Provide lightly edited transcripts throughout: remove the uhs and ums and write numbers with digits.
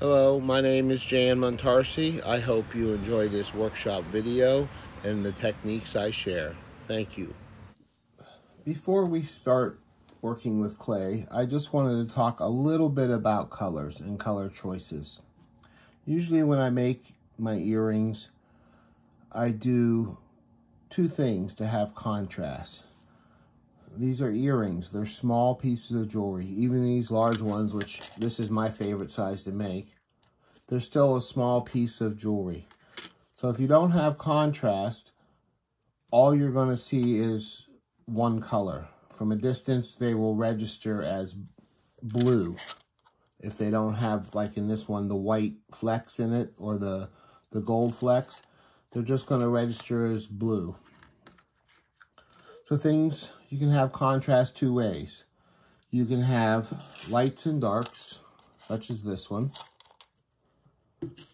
Hello, my name is Jan Montarsi. I hope you enjoy this workshop video and the techniques I share. Thank you. Before we start working with clay, I just wanted to talk a little bit about colors and color choices. Usually when I make my earrings, I do two things to have contrast. These are earrings. They're small pieces of jewelry. Even these large ones, which this is my favorite size to make, they're still a small piece of jewelry. So if you don't have contrast, all you're going to see is one color. From a distance, they will register as blue. If they don't have, like in this one, the white flecks in it or the gold flecks, they're just going to register as blue. So things, you can have contrast two ways. You can have lights and darks, such as this one.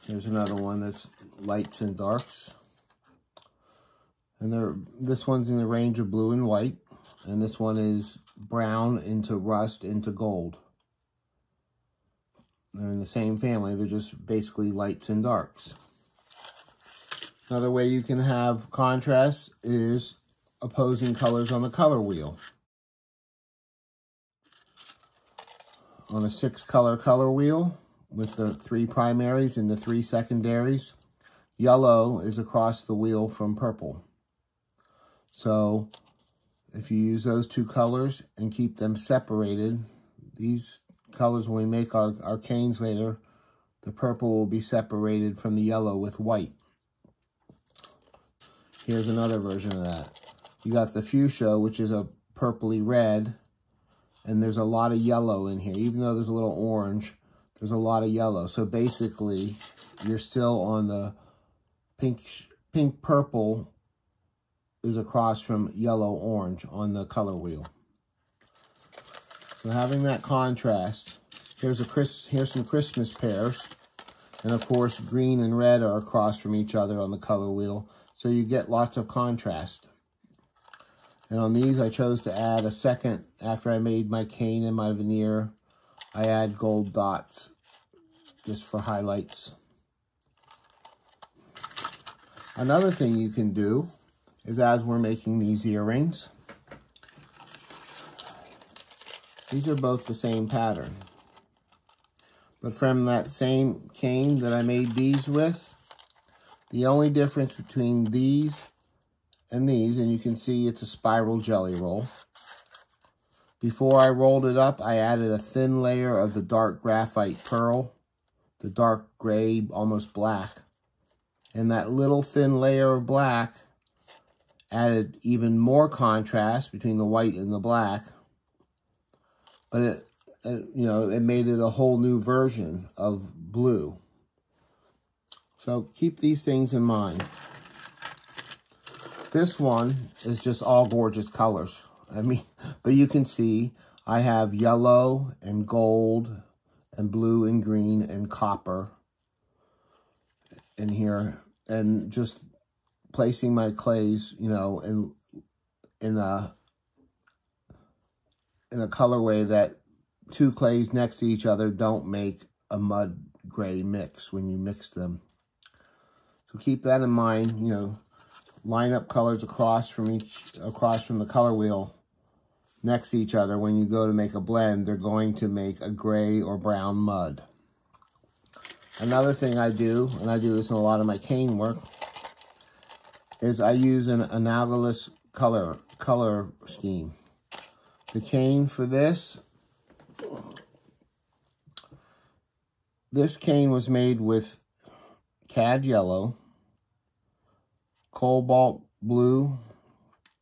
Here's another one that's lights and darks. And this one's in the range of blue and white. And this one is brown into rust into gold. They're in the same family. They're just basically lights and darks. Another way you can have contrast is opposing colors on the color wheel. On a 6-color color wheel with the 3 primaries and the 3 secondaries, yellow is across the wheel from purple. So if you use those 2 colors and keep them separated, these colors, when we make our canes later, the purple will be separated from the yellow with white. Here's another version of that. You got the fuchsia, which is a purpley red, and there's a lot of yellow in here. Even though there's a little orange, there's a lot of yellow. So basically, you're still on the pink-purple is across from yellow-orange on the color wheel. So having that contrast, here's some Christmas pears, and of course green and red are across from each other on the color wheel, so you get lots of contrast. And on these, I chose to add a second, after I made my cane and my veneer, I add gold dots just for highlights. Another thing you can do is, as we're making these earrings, these are both the same pattern. But from that same cane that I made these with, the only difference between these, and you can see it's a spiral jelly roll. Before I rolled it up, I added a thin layer of the dark graphite pearl, the dark gray, almost black. And that little thin layer of black added even more contrast between the white and the black. But it made it a whole new version of blue. So keep these things in mind. This one is just all gorgeous colors. But you can see I have yellow and gold and blue and green and copper in here. And just placing my clays, in a colorway that 2 clays next to each other don't make a mud gray mix when you mix them. So keep that in mind, line up colors across from the color wheel next to each other. When you go to make a blend, they're going to make a gray or brown mud. Another thing I do, and I do this in a lot of my cane work, is I use an analogous color scheme. The cane for this cane was made with cad yellow, cobalt blue,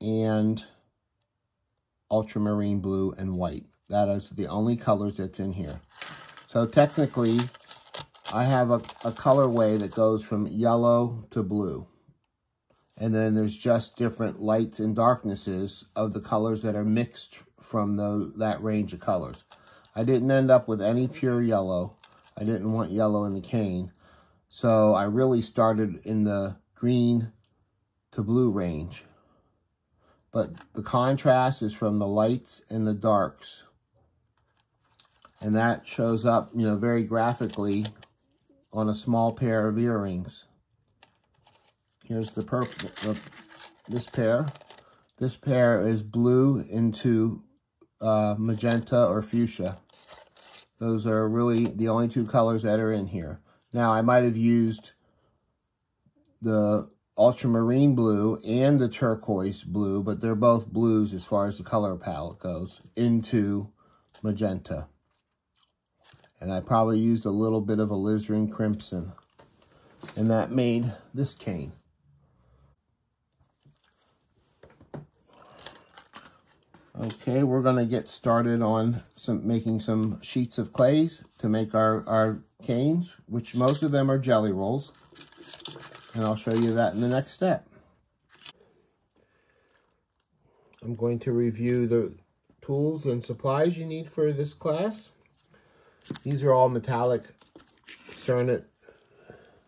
and ultramarine blue and white. That is the only colors that's in here. So technically, I have a colorway that goes from yellow to blue. And then there's just different lights and darknesses of the colors that are mixed from that range of colors. I didn't end up with any pure yellow. I didn't want yellow in the cane. So I really started in the green to blue range. But the contrast is from the lights and the darks. And that shows up, very graphically on a small pair of earrings. Here's the purple, this pair. This pair is blue into magenta or fuchsia. Those are really the only two colors that are in here. Now, I might have used the ultramarine blue and the turquoise blue, but they're both blues as far as the color palette goes, into magenta. And I probably used a little bit of alizarin crimson. And that made this cane. Okay, we're going to get started on making some sheets of clays to make our canes, which most of them are jelly rolls. And I'll show you that in the next step. I'm going to review the tools and supplies you need for this class. These are all metallic Cernit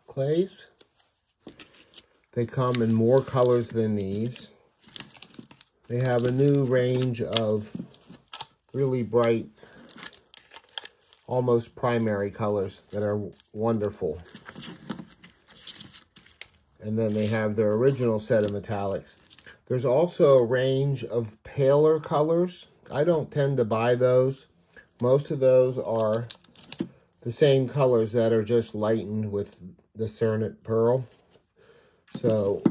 clays. They come in more colors than these. They have a new range of really bright, almost primary colors that are wonderful. And then they have their original set of metallics. There's also a range of paler colors. I don't tend to buy those. Most of those are the same colors that are just lightened with the Cernit pearl. So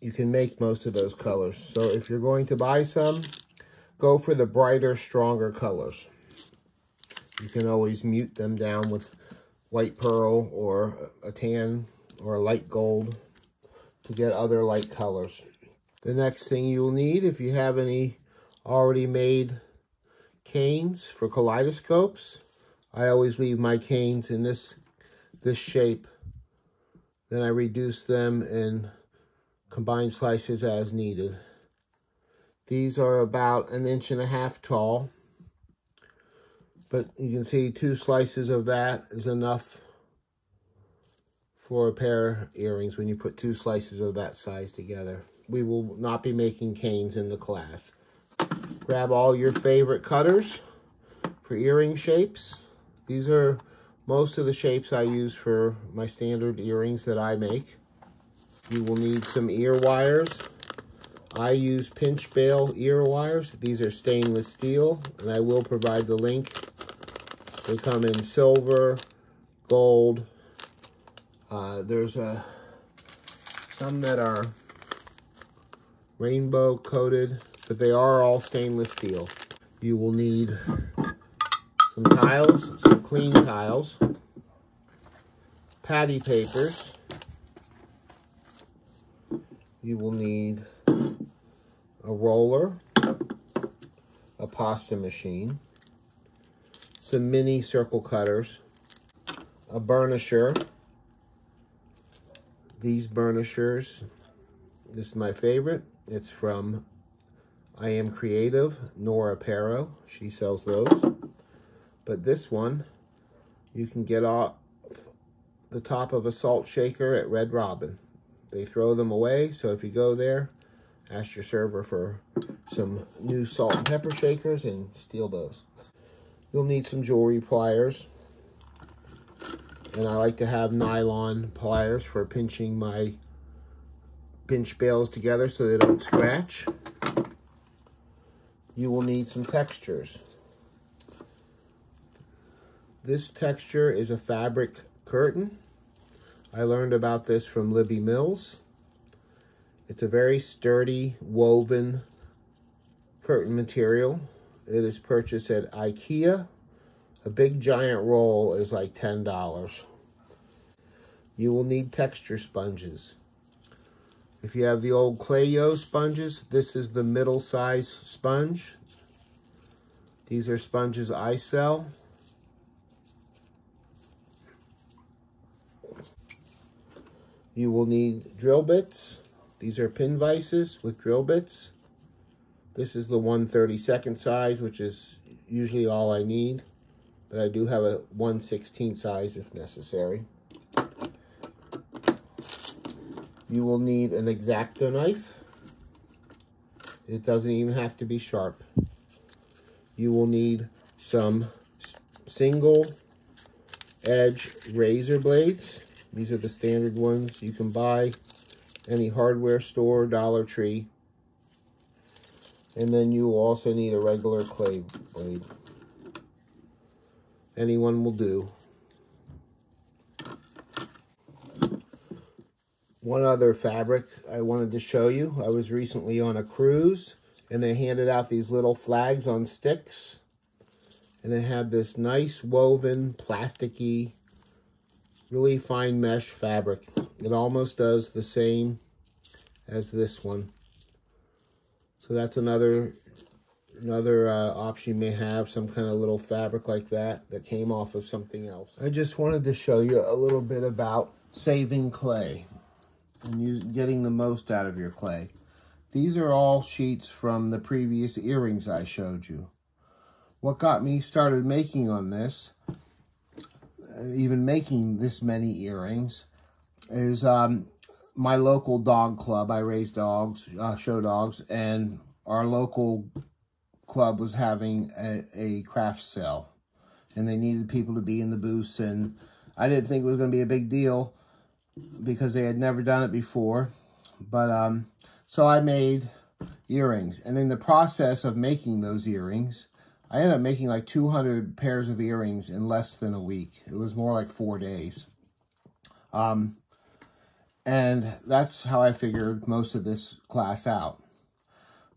you can make most of those colors. So if you're going to buy some, go for the brighter, stronger colors. You can always mute them down with white pearl or a tan or a light gold to get other light colors. The next thing you'll need, if you have any already made canes for kaleidoscopes, I always leave my canes in this shape. Then I reduce them in combined slices as needed. These are about 1.5 inches tall, but you can see 2 slices of that is enough for a pair of earrings when you put 2 slices of that size together. We will not be making canes in the class. Grab all your favorite cutters for earring shapes. These are most of the shapes I use for my standard earrings that I make. You will need some ear wires. I use pinch bail ear wires. These are stainless steel, and I will provide the link. They come in silver, gold. There's some that are rainbow coated, but they are all stainless steel. You will need some tiles, some clean tiles, patty papers. You will need a roller, a pasta machine, some mini circle cutters, a burnisher. These burnishers, this is my favorite. It's from I Am Creative, Nora Pero. She sells those. But this one, you can get off the top of a salt shaker at Red Robin. They throw them away, so if you go there, ask your server for some new salt and pepper shakers and steal those. You'll need some jewelry pliers. And I like to have nylon pliers for pinching my pinch bails together so they don't scratch. You will need some textures. This texture is a fabric curtain. I learned about this from Libby Mills. It's a very sturdy woven curtain material. It is purchased at IKEA. A big giant roll is like $10. You will need texture sponges. If you have the old Clayo sponges, this is the middle size sponge. These are sponges I sell. You will need drill bits. These are pin vices with drill bits. This is the 1/32 size, which is usually all I need. But I do have a 1/16 size if necessary. You will need an Acto Knife. It doesn't even have to be sharp. You will need some single edge razor blades. These are the standard ones you can buy any hardware store, Dollar Tree. And then you also need a regular clay blade. Anyone will do. One other fabric I wanted to show you. I was recently on a cruise and they handed out these little flags on sticks. And they have this nice woven, plasticky, really fine mesh fabric. It almost does the same as this one. So that's another option you may have, some kind of little fabric like that came off of something else. I just wanted to show you a little bit about saving clay and getting the most out of your clay. These are all sheets from the previous earrings I showed you. What got me started making on this, even making this many earrings, is my local dog club. I raise dogs, show dogs, and our local club was having a craft sale, and they needed people to be in the booths, and I didn't think it was going to be a big deal because they had never done it before, but so I made earrings, and in the process of making those earrings, I ended up making like 200 pairs of earrings in less than a week. It was more like 4 days. And that's how I figured most of this class out.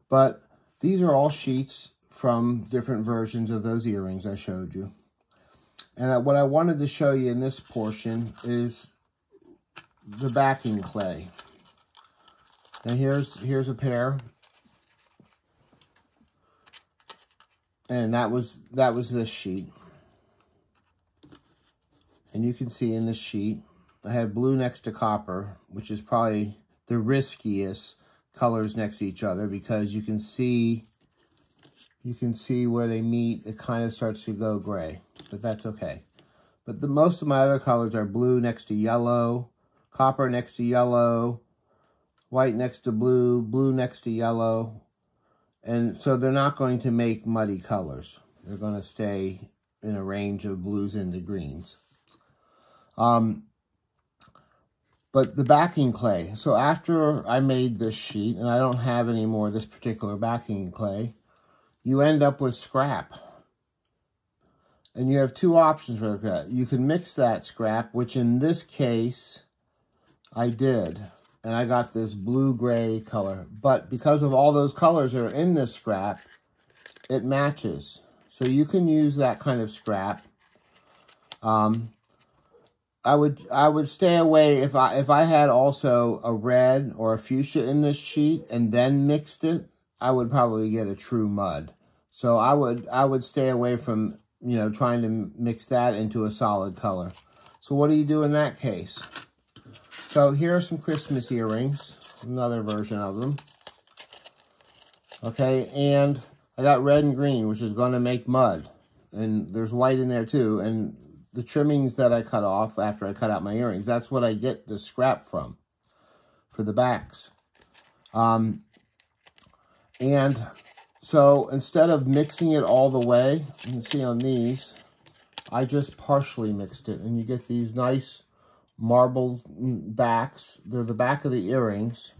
But these are all sheets from different versions of those earrings I showed you. And what I wanted to show you in this portion is the backing clay. And here's a pair. And that was this sheet. And you can see in this sheet, I had blue next to copper, which is probably the riskiest colors next to each other because you can see where they meet. It kind of starts to go gray, but that's okay. But most of my other colors are blue next to yellow, copper next to yellow, white next to blue, blue next to yellow. And so they're not going to make muddy colors. They're going to stay in a range of blues into greens. But the backing clay. So after I made this sheet, and I don't have any more of this particular backing clay, you end up with scrap. And you have two options for that. You can mix that scrap, which in this case, I did. And I got this blue-gray color. But because of all those colors that are in this scrap, it matches. So you can use that kind of scrap. I would stay away if I had also a red or a fuchsia in this sheet and then mixed it, I would probably get a true mud. So I would stay away from, trying to mix that into a solid color. So what do you do in that case? So here are some Christmas earrings, another version of them. Okay, and I got red and green, which is going to make mud. And there's white in there too. And the trimmings that I cut off after I cut out my earrings, that's what I get the scrap from for the backs. And so instead of mixing it all the way, you can see on these, I just partially mixed it. And you get these nice marbled backs. They're the back of the earrings.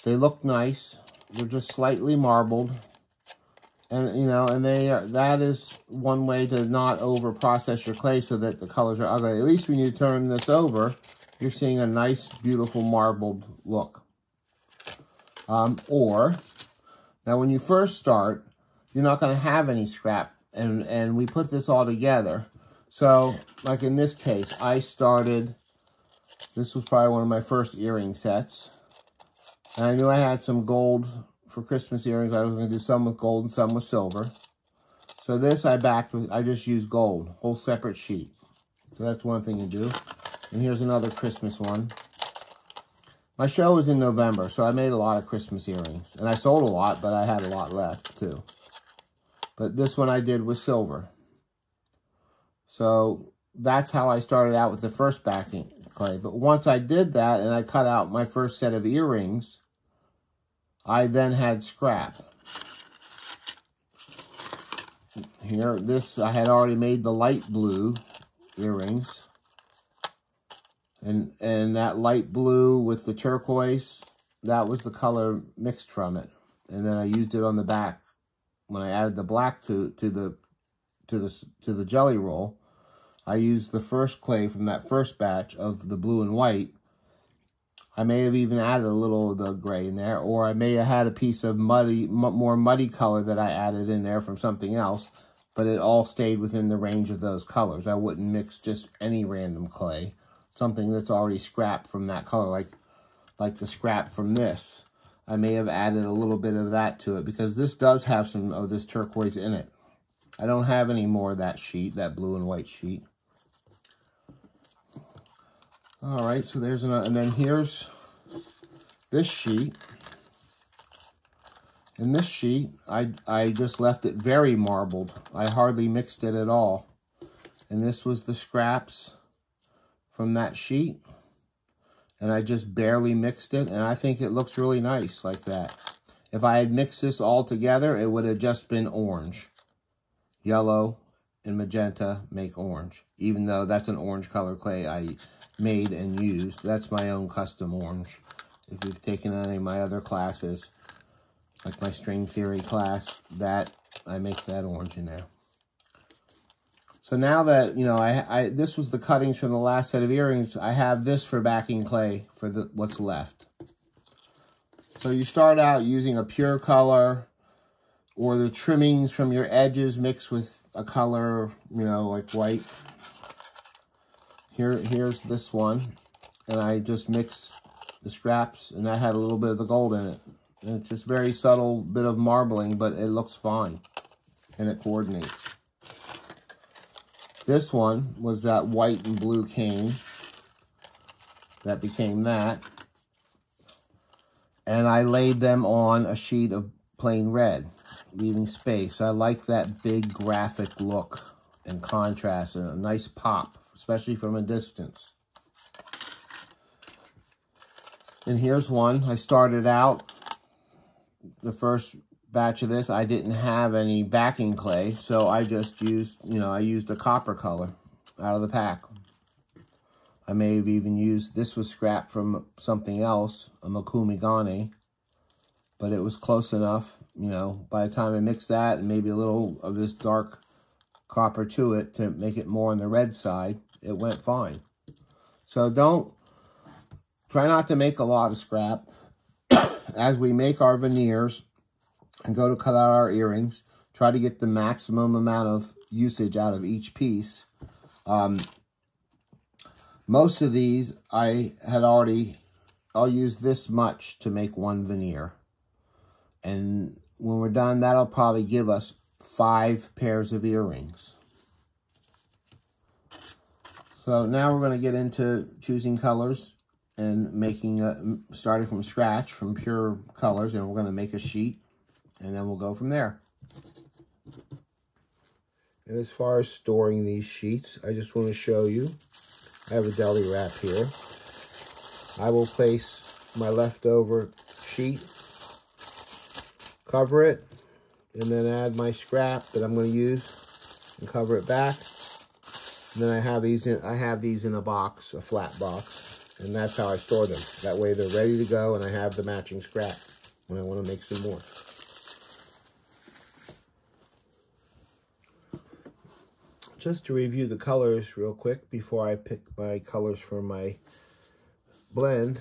They look nice. They're just slightly marbled. And, that is one way to not over-process your clay so that the colors are ugly. At least when you turn this over, you're seeing a nice, beautiful marbled look. Now when you first start, you're not going to have any scrap. And we put this all together. So, like in this case, this was probably one of my first earring sets. And I knew I had some gold for Christmas earrings. I was going to do some with gold and some with silver. So this I just used gold, whole separate sheet. So that's one thing to do. And here's another Christmas one. My show was in November, so I made a lot of Christmas earrings. And I sold a lot, but I had a lot left too. But this one I did with silver. So that's how I started out with the first backing clay. But once I did that and I cut out my first set of earrings, I then had scrap. Here, I had already made the light blue earrings. And that light blue with the turquoise, that was the color mixed from it. And then I used it on the back when I added the black to the jelly roll. I used the first clay from that first batch of the blue and white. I may have even added a little of the gray in there, or I may have had a piece of more muddy color that I added in there from something else, but it all stayed within the range of those colors. I wouldn't mix just any random clay, something that's already scrapped from that color, like the scrap from this. I may have added a little bit of that to it, because this does have some of this turquoise in it. I don't have any more of that sheet, that blue and white sheet. All right, so there's another, and then here's this sheet. In this sheet, I just left it very marbled. I hardly mixed it at all. And this was the scraps from that sheet. And I just barely mixed it, and I think it looks really nice like that. If I had mixed this all together, it would have just been orange. Yellow and magenta make orange, even though that's an orange color clay I made and used. That's my own custom orange. If you've taken any of my other classes, like my string theory class, that I make that orange in there. So now that, you know, this was the cuttings from the last set of earrings, I have this for backing clay for what's left. So you start out using a pure color, or the trimmings from your edges mixed with a color, you know, like white. Here's this one, and I just mixed the scraps, and that had a little bit of the gold in it. And it's just very subtle bit of marbling, but it looks fine, and it coordinates. This one was that white and blue cane that became that. And I laid them on a sheet of plain red, leaving space. I like that big graphic look and contrast and a nice pop, especially from a distance. And here's one. I started out, the first batch of this, I didn't have any backing clay, so I just used, you know, I used a copper color out of the pack. I may have even used, this was scrap from something else, a Makumigane, but it was close enough, you know, by the time I mixed that and maybe a little of this dark copper to it to make it more on the red side, it went fine. So try not to make a lot of scrap. As we make our veneers and go to cut out our earrings, try to get the maximum amount of usage out of each piece. Most of these I'll use this much to make one veneer. And when we're done, that'll probably give us 5 pairs of earrings. So now we're going to get into choosing colors and making, starting from scratch, from pure colors, and we're going to make a sheet, and then we'll go from there. And as far as storing these sheets, I just want to show you, I have a deli wrap here. I will place my leftover sheet, cover it, and then add my scrap that I'm going to use and cover it back. And then I have these in a box, a flat box. And that's how I store them. That way they're ready to go, and I have the matching scrap when I want to make some more. Just to review the colors real quick before I pick my colors for my blend.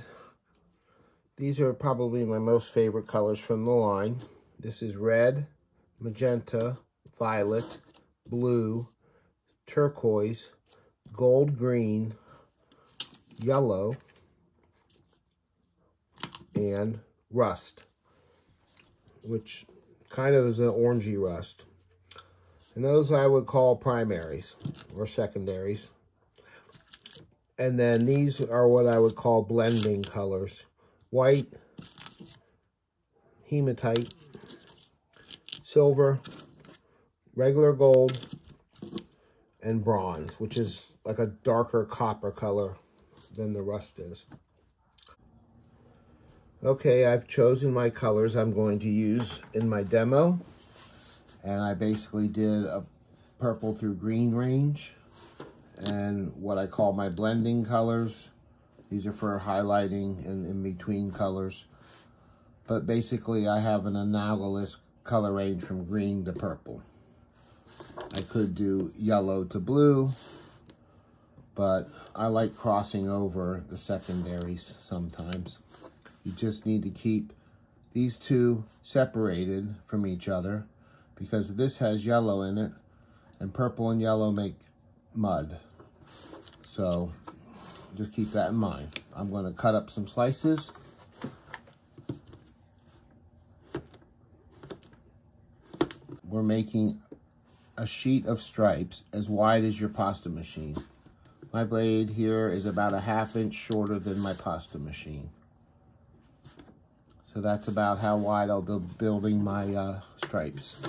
These are probably my most favorite colors from the line. This is red, magenta, violet, blue, turquoise, gold green, yellow, and rust, which kind of is an orangey rust. And those I would call primaries or secondaries. And then these are what I would call blending colors. White, hematite, silver, regular gold, and bronze, which is like a darker copper color than the rust is. Okay, I've chosen my colors I'm going to use in my demo. And I basically did a purple through green range. and what I call my blending colors. These are for highlighting and in between colors. But basically I have an analogous color range from green to purple. I could do yellow to blue, but I like crossing over the secondaries sometimes. You just need to keep these two separated from each other because this has yellow in it and purple and yellow make mud. So just keep that in mind. I'm going to cut up some slices. We're making a sheet of stripes as wide as your pasta machine. My blade here is about a 1/2 inch shorter than my pasta machine. So that's about how wide I'll be building my stripes.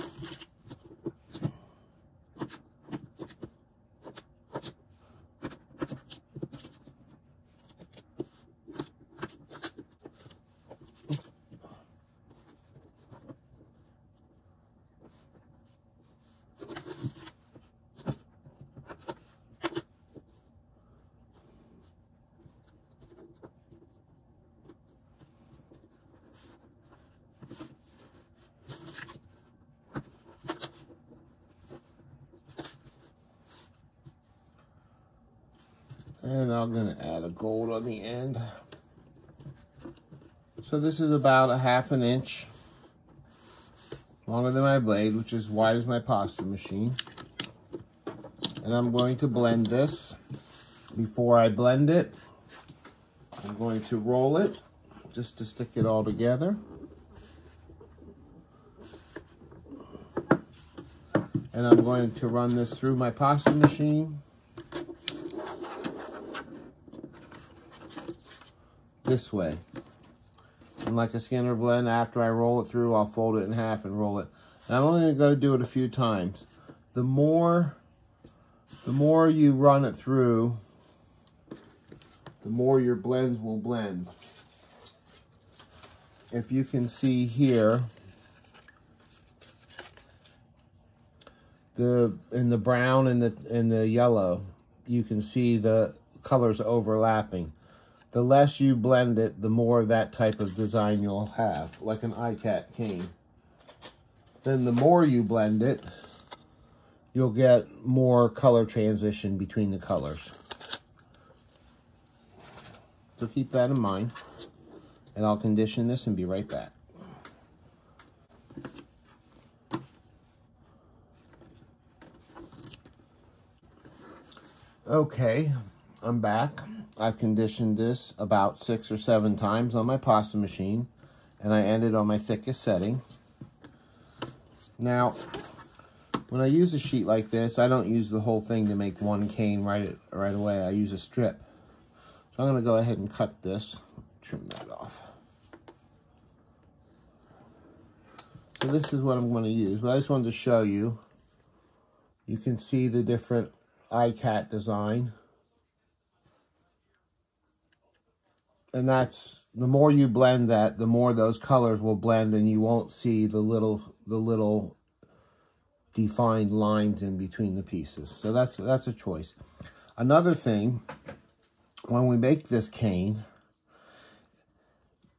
And I'm going to add a gold on the end. So this is about a 1/2 inch longer than my blade, which is wide as my pasta machine. And I'm going to blend this. Before I blend it, I'm going to roll it just to stick it all together. And I'm going to run this through my pasta machine. This way. And like a Skinner blend, after I roll it through, I'll fold it in half and roll it. And I'm only going to do it a few times. The more you run it through, the more your blends will blend. If you can see here, in the brown and the yellow, you can see the colors overlapping. The less you blend it, the more that type of design you'll have, like an Acrylic Cane. Then the more you blend it, you'll get more color transition between the colors. So keep that in mind, and I'll condition this and be right back. Okay, I'm back. I've conditioned this about 6 or 7 times on my pasta machine, and I ended on my thickest setting. Now, when I use a sheet like this, I don't use the whole thing to make one cane right away. I use a strip. So I'm going to go ahead and cut this, trim that off. So this is what I'm going to use, but I just wanted to show you. You can see the different iCat design. And that's, the more you blend that, the more those colors will blend and you won't see the little defined lines in between the pieces. So that's a choice. Another thing, when we make this cane,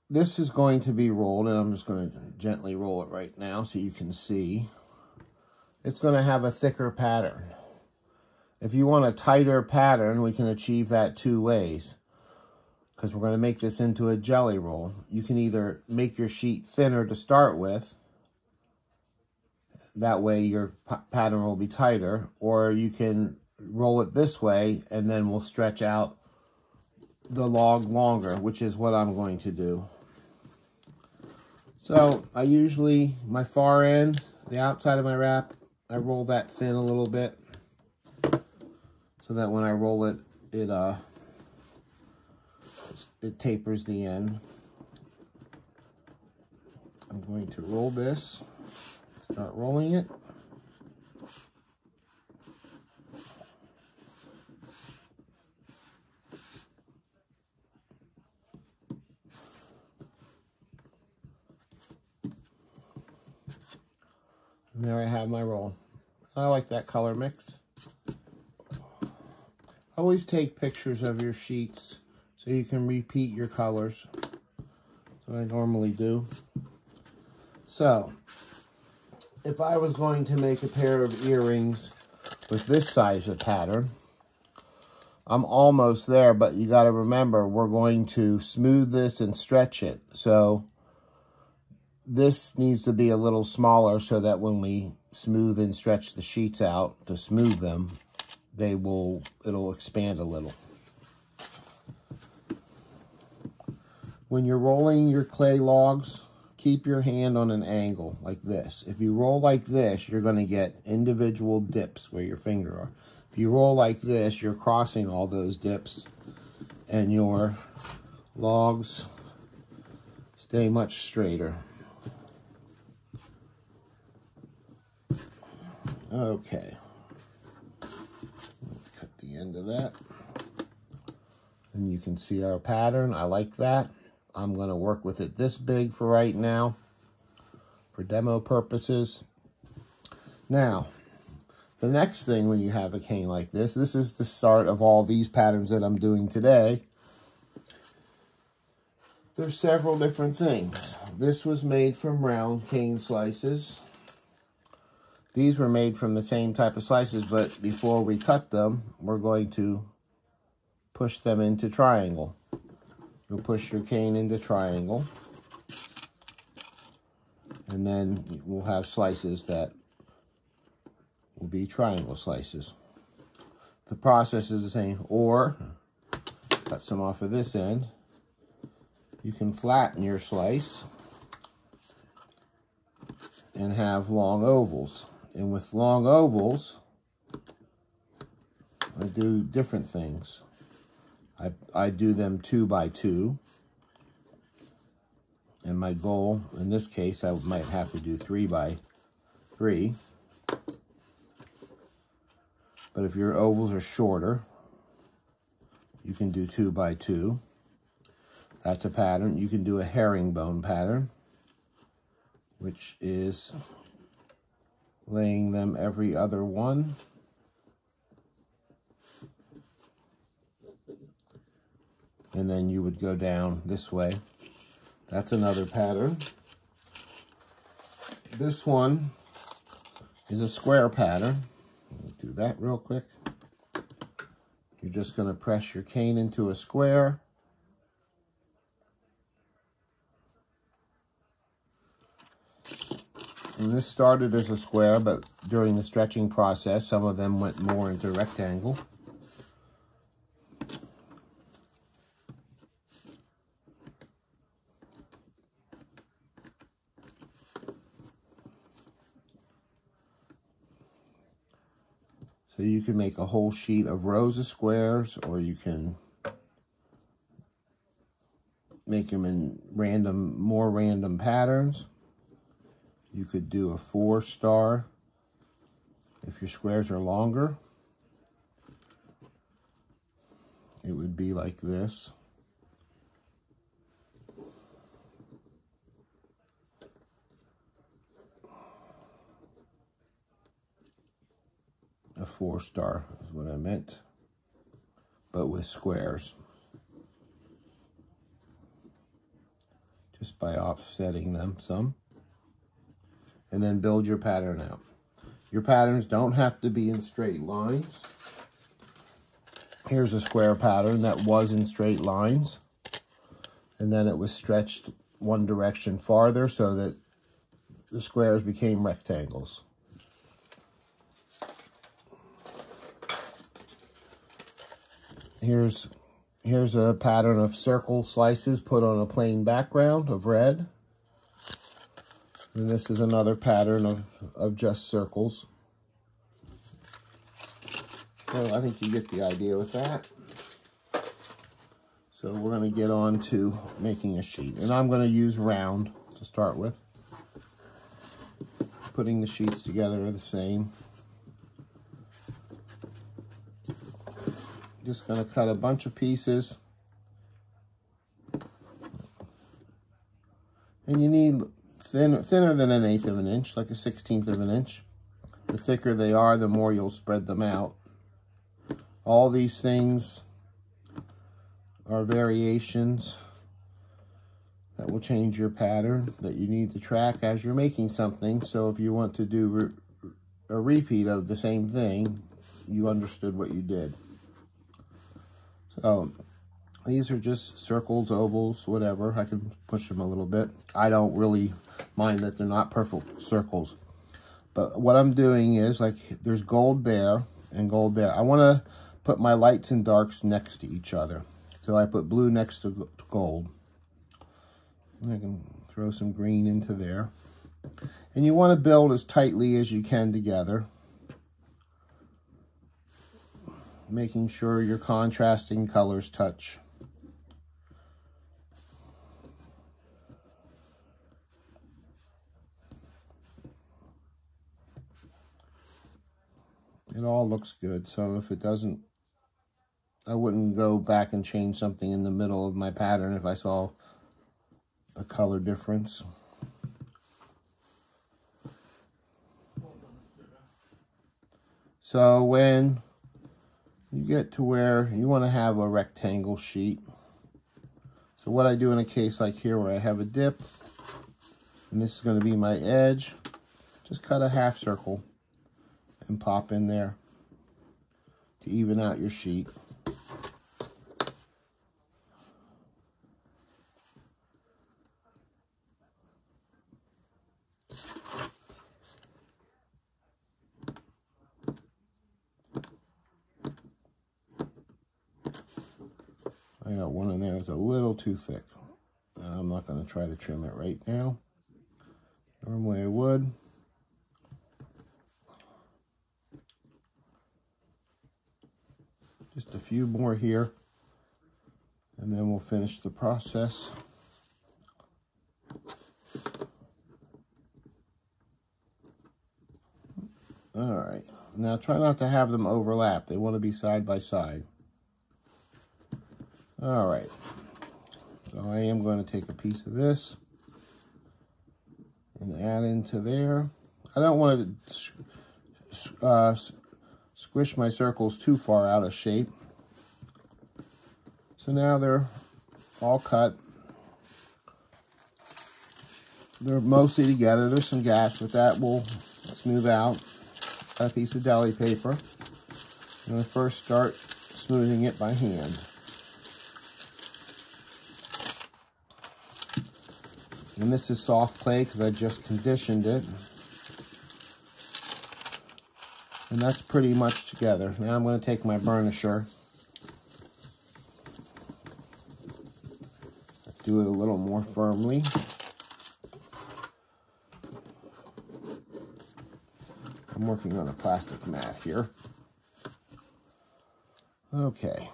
this is going to be rolled, and I'm just going to gently roll it right now so you can see. It's going to have a thicker pattern. If you want a tighter pattern, we can achieve that 2 ways. Because we're going to make this into a jelly roll. You can either make your sheet thinner to start with. That way your pattern will be tighter. Or you can roll it this way and then we'll stretch out the log longer, which is what I'm going to do. So I usually, my far end, the outside of my wrap, I roll that thin a little bit. So that when I roll it, it tapers the end. I'm going to roll this, start rolling it. And there I have my roll. I like that color mix. Always take pictures of your sheets so you can repeat your colors. That's what I normally do. So, if I was going to make a pair of earrings with this size of pattern, I'm almost there, but you got to remember, we're going to smooth this and stretch it. So this needs to be a little smaller so that when we smooth and stretch the sheets out to smooth them, it'll expand a little. When you're rolling your clay logs, keep your hand on an angle like this. If you roll like this, you're going to get individual dips where your finger are. If you roll like this, you're crossing all those dips and your logs stay much straighter. Okay. Let's cut the end of that. And you can see our pattern. I like that. I'm going to work with it this big for right now for demo purposes. Now, the next thing when you have a cane like this is the start of all these patterns that I'm doing today. There's several different things. This was made from round cane slices. These were made from the same type of slices, but before we cut them, we're going to push them into triangle. You'll push your cane into triangle, and then we'll have slices that will be triangle slices. The process is the same. Or, cut some off of this end. You can flatten your slice and have long ovals. And with long ovals, I do different things. I do them 2 by 2. And my goal, in this case, I might have to do 3 by 3. But if your ovals are shorter, you can do 2 by 2. That's a pattern. You can do a herringbone pattern, which is laying them every other one. And then you would go down this way. That's another pattern. This one is a square pattern. Do that real quick. You're just going to press your cane into a square. And this started as a square, but during the stretching process, some of them went more into rectangle. So you can make a whole sheet of rows of squares, or you can make them in more random patterns. You could do a 4-star if your squares are longer. It would be like this. A 4-star is what I meant, but with squares. Just by offsetting them some. And then build your pattern out. Your patterns don't have to be in straight lines. Here's a square pattern that was in straight lines, and then it was stretched one direction farther so that the squares became rectangles. Here's a pattern of circle slices put on a plain background of red. And this is another pattern of just circles. So I think you get the idea with that. So we're going to get on to making a sheet. And I'm going to use round to start with. Putting the sheets together are the same. Just going to cut a bunch of pieces. And you need thinner than 1/8 of an inch, like a 1/16 of an inch. The thicker they are, the more you'll spread them out. All these things are variations that will change your pattern that you need to track as you're making something. So if you want to do a repeat of the same thing, you understood what you did. So these are just circles, ovals, whatever. I can push them a little bit. I don't really mind that they're not perfect circles. But what I'm doing is, like, there's gold there and gold there. I want to put my lights and darks next to each other. So I put blue next to gold. And I can throw some green into there. And you want to build as tightly as you can together, making sure your contrasting colors touch. It all looks good, so if it doesn't, I wouldn't go back and change something in the middle of my pattern if I saw a color difference. So when you get to where you want to have a rectangle sheet, so what I do in a case like here where I have a dip, and this is going to be my edge, just cut a half circle and pop in there to even out your sheet. I got one in there that's a little too thick. I'm not going to try to trim it right now. Normally I would. Just a few more here, and then we'll finish the process. All right, now try not to have them overlap. They want to be side by side. All right, so I am going to take a piece of this and add into there. I don't want to squish my circles too far out of shape. So now they're all cut. They're mostly together. There's some gaps, but that will smooth out. Got a piece of deli paper. I'm going to first start smoothing it by hand. And this is soft clay because I just conditioned it. And that's pretty much together. Now I'm going to take my burnisher. Do it a little more firmly. I'm working on a plastic mat here. Okay,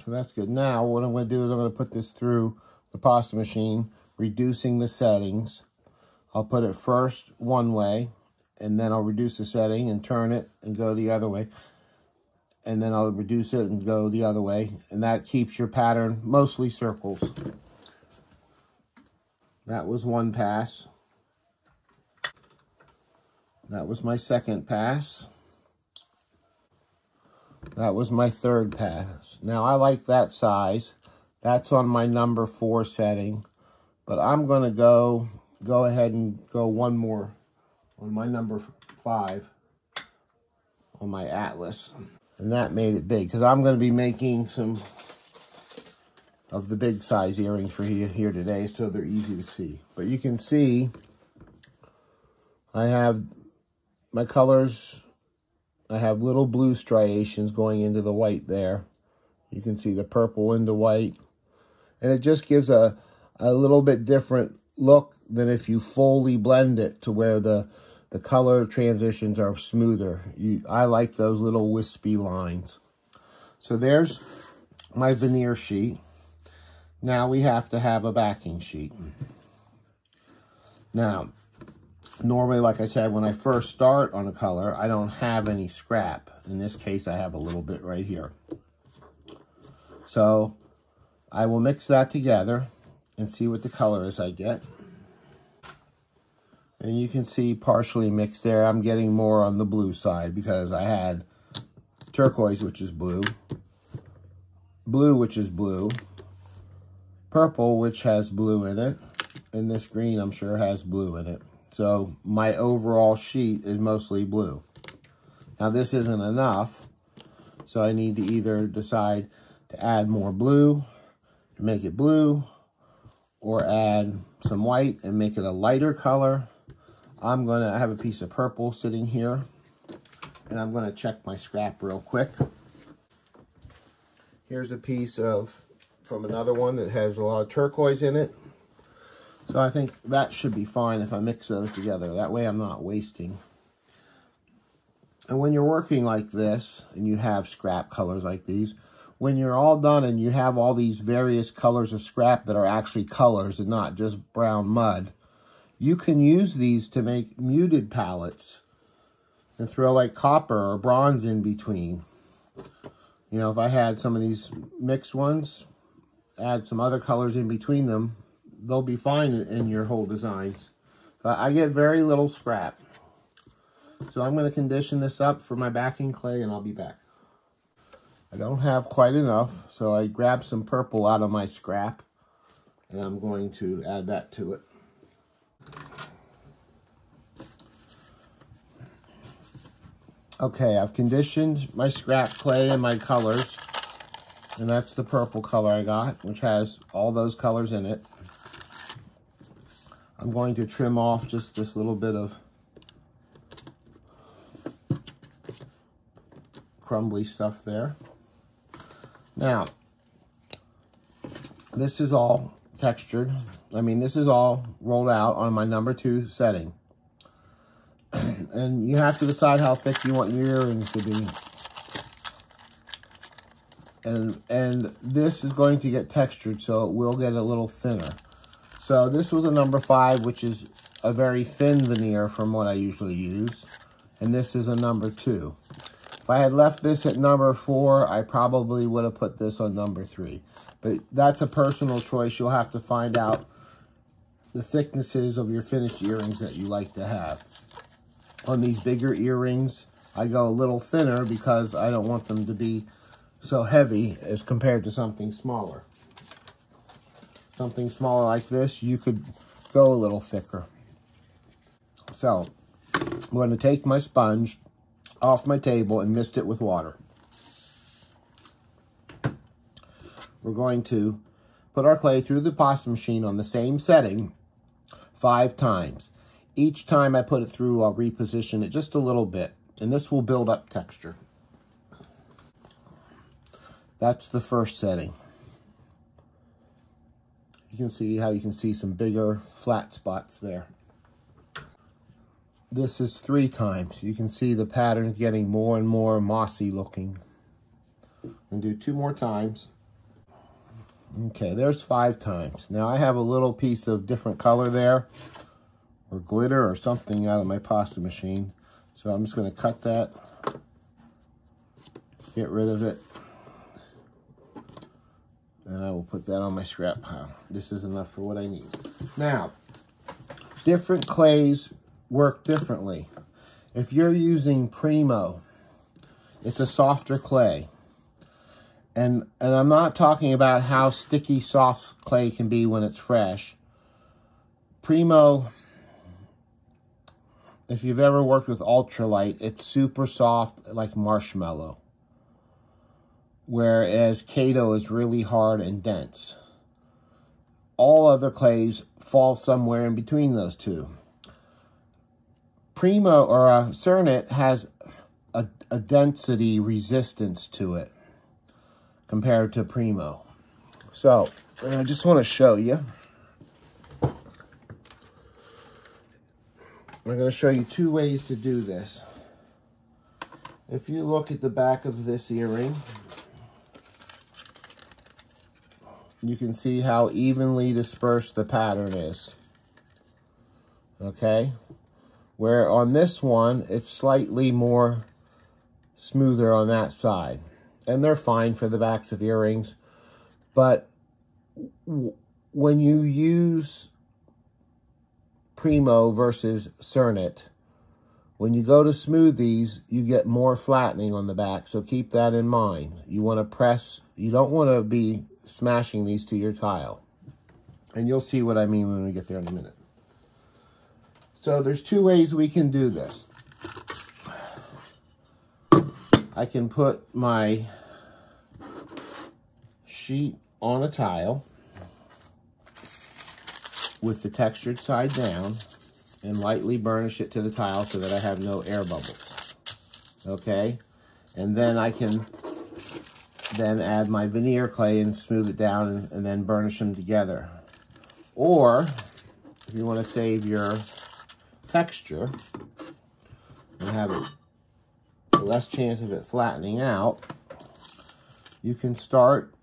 so that's good. Now what I'm going to do is I'm going to put this through the pasta machine, reducing the settings. I'll put it first one way, and then I'll reduce the setting and turn it and go the other way. And then I'll reduce it and go the other way. And that keeps your pattern mostly circles. That was one pass. That was my second pass. That was my third pass. Now I like that size. That's on my number 4 setting. But I'm going to go ahead and go one more on my number 5 on my Atlas. And that made it big because I'm going to be making some of the big size earrings for you here today, so they're easy to see. But you can see I have my colors. I have little blue striations going into the white there. You can see the purple into white. And it just gives a little bit different look than if you fully blend it to where the color transitions are smoother. I like those little wispy lines. So there's my veneer sheet. Now we have to have a backing sheet. Now, normally, like I said, when I first start on a color, I don't have any scrap. In this case, I have a little bit right here. So I will mix that together and see what the colors I get. And you can see partially mixed there. I'm getting more on the blue side because I had turquoise, which is blue, blue, which is blue, purple, which has blue in it, and this green, I'm sure, has blue in it. So my overall sheet is mostly blue. Now this isn't enough, so I need to either decide to add more blue to make it blue, or add some white and make it a lighter color. I'm gonna have a piece of purple sitting here, and I'm gonna check my scrap real quick. Here's a piece from another one that has a lot of turquoise in it. So I think that should be fine if I mix those together. That way I'm not wasting. And when you're working like this, and you have scrap colors like these, when you're all done and you have all these various colors of scrap that are actually colors and not just brown mud, you can use these to make muted palettes and throw like copper or bronze in between. You know, if I had some of these mixed ones, add some other colors in between them, they'll be fine in your whole designs. But I get very little scrap. So I'm going to condition this up for my backing clay, and I'll be back. I don't have quite enough, so I grabbed some purple out of my scrap, and I'm going to add that to it. Okay, I've conditioned my scrap clay and my colors, and that's the purple color I got, which has all those colors in it. I'm going to trim off just this little bit of crumbly stuff there. Now, this is all textured. I mean, this is all rolled out on my number 2 setting. And you have to decide how thick you want your earrings to be. And this is going to get textured, so it will get a little thinner. So this was a number 5, which is a very thin veneer from what I usually use. And this is a number 2. If I had left this at number 4, I probably would have put this on number 3. But that's a personal choice. You'll have to find out the thicknesses of your finished earrings that you like to have. On these bigger earrings, I go a little thinner because I don't want them to be so heavy as compared to something smaller. Something smaller like this, you could go a little thicker. So, I'm going to take my sponge off my table and mist it with water. We're going to put our clay through the pasta machine on the same setting 5 times. Each time I put it through, I'll reposition it just a little bit, and this will build up texture. That's the first setting. You can see how you can see some bigger flat spots there. This is 3 times. You can see the pattern getting more and more mossy looking. And do 2 more times. Okay, there's 5 times. Now I have a little piece of different color there, or glitter or something out of my pasta machine. So I'm just going to cut that, get rid of it, and I will put that on my scrap pile. This is enough for what I need. Now, different clays work differently. If you're using Primo, it's a softer clay. And I'm not talking about how sticky soft clay can be when it's fresh. Primo, if you've ever worked with ultralight, it's super soft like marshmallow. Whereas Kato is really hard and dense. All other clays fall somewhere in between those two. Primo or Cernit has a density resistance to it compared to Primo. So, I just want to show you. I'm going to show you 2 ways to do this. If you look at the back of this earring, you can see how evenly dispersed the pattern is. Okay? Where on this one, it's slightly more smoother on that side. And they're fine for the backs of earrings. But when you use Primo versus Cernit, When you go to smooth these, you get more flattening on the back, so keep that in mind. You want to press, you don't want to be smashing these to your tile. And you'll see what I mean when we get there in a minute. So there's two ways we can do this. I can put my sheet on a tile with the textured side down and lightly burnish it to the tile so that I have no air bubbles. Okay? And then I can then add my veneer clay and smooth it down and then burnish them together. Or, if you want to save your texture and have a less chance of it flattening out, you can start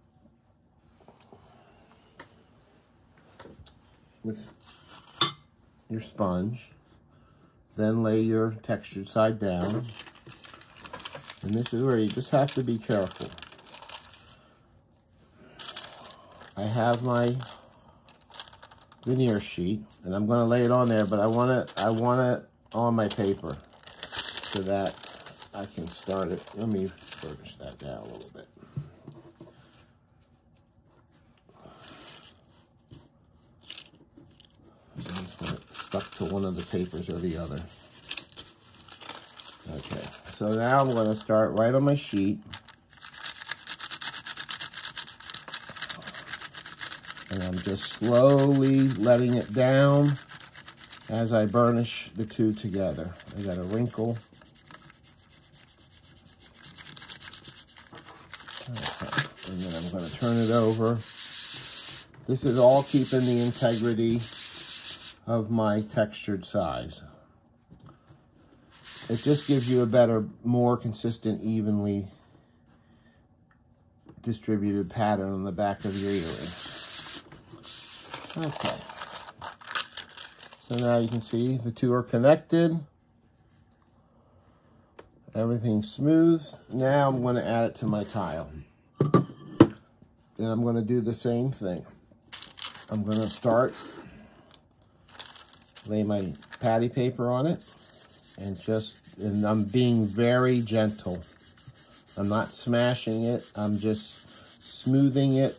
with your sponge, then lay your textured side down, and this is where you just have to be careful. I have my veneer sheet, and I'm going to lay it on there, but I want it on my paper so that I can start it. Let me burnish that down a little bit. Stuck to one of the papers or the other. Okay, so now I'm going to start right on my sheet. And I'm just slowly letting it down as I burnish the two together. I got a wrinkle. Okay, and then I'm going to turn it over. This is all keeping the integrity of my textured size. It just gives you a better, more consistent, evenly distributed pattern on the back of your earring. Okay. So now you can see the two are connected. Everything's smooth. Now I'm going to add it to my tile. And I'm going to do the same thing. I'm going to start, lay my patty paper on it, and I'm being very gentle. I'm not smashing it. I'm just smoothing it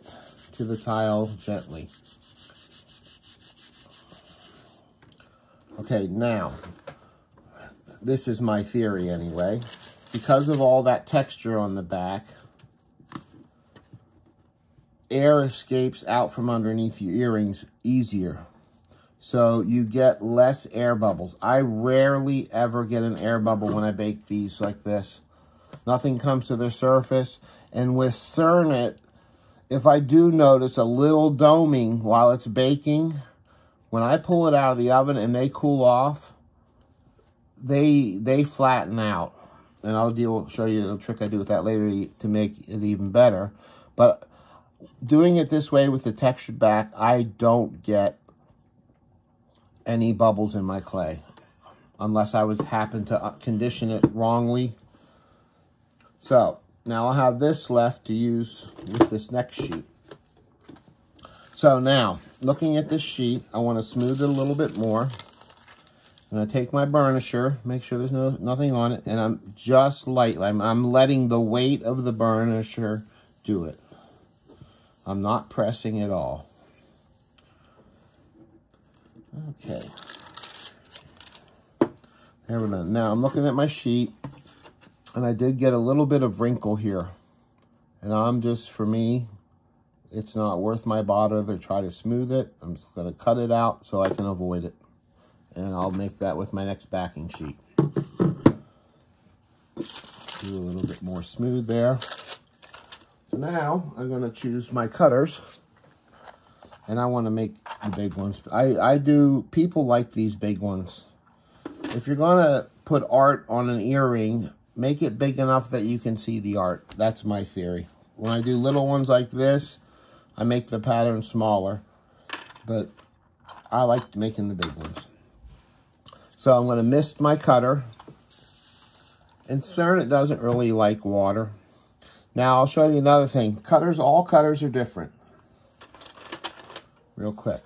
to the tile gently. Okay, now, this is my theory anyway. Because of all that texture on the back, air escapes out from underneath your earrings easier. So you get less air bubbles. I rarely ever get an air bubble when I bake these like this. Nothing comes to the surface. And with Cernit, if I do notice a little doming while it's baking, when I pull it out of the oven and they cool off, they flatten out. And I'll show you a trick I do with that later to make it even better. But doing it this way with the textured back, I don't get any bubbles in my clay unless I happen to condition it wrongly. So now I'll have this left to use with this next sheet. So now, looking at this sheet, I want to smooth it a little bit more. I'm going to take my burnisher, make sure there's nothing on it, and I'm just lightly, I'm letting the weight of the burnisher do it. I'm not pressing at all. Okay. There we go. Now I'm looking at my sheet, and I did get a little bit of wrinkle here. And I'm just, for me, it's not worth my bother to try to smooth it. I'm just going to cut it out so I can avoid it. And I'll make that with my next backing sheet. Do a little bit more smooth there. So now I'm going to choose my cutters. And I want to make the big ones. People like these big ones. If you're going to put art on an earring, make it big enough that you can see the art. That's my theory. When I do little ones like this, I make the pattern smaller, but I like making the big ones. So I'm going to mist my cutter, and Cernit doesn't really like water. Now I'll show you another thing. All cutters are different. Real quick.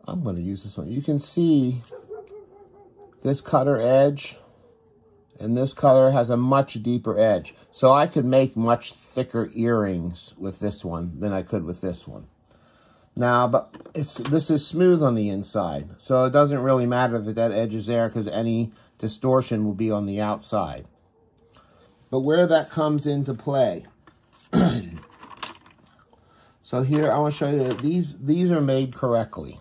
I'm going to use this one. You can see this cutter edge and this cutter has a much deeper edge. So I could make much thicker earrings with this one than I could with this one. Now, but this is smooth on the inside, so it doesn't really matter that that edge is there because any distortion will be on the outside. But where that comes into play, so here I want to show you that these are made correctly.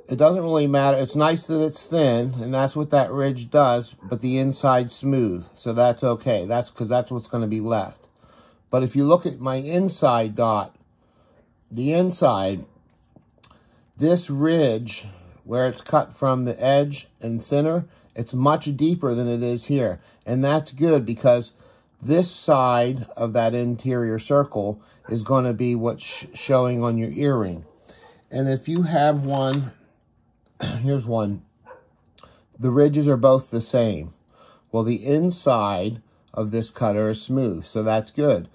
It doesn't really matter. It's nice that it's thin, and that's what that ridge does, but the inside's smooth, so that's okay. That's because that's what's going to be left. But if you look at my inside dot, the inside, this ridge, where it's cut from the edge and thinner, it's much deeper than it is here. And that's good because this side of that interior circle is going to be what's showing on your earring. And if you have one, here's one, the ridges are both the same. Well, the inside of this cutter is smooth, so that's good.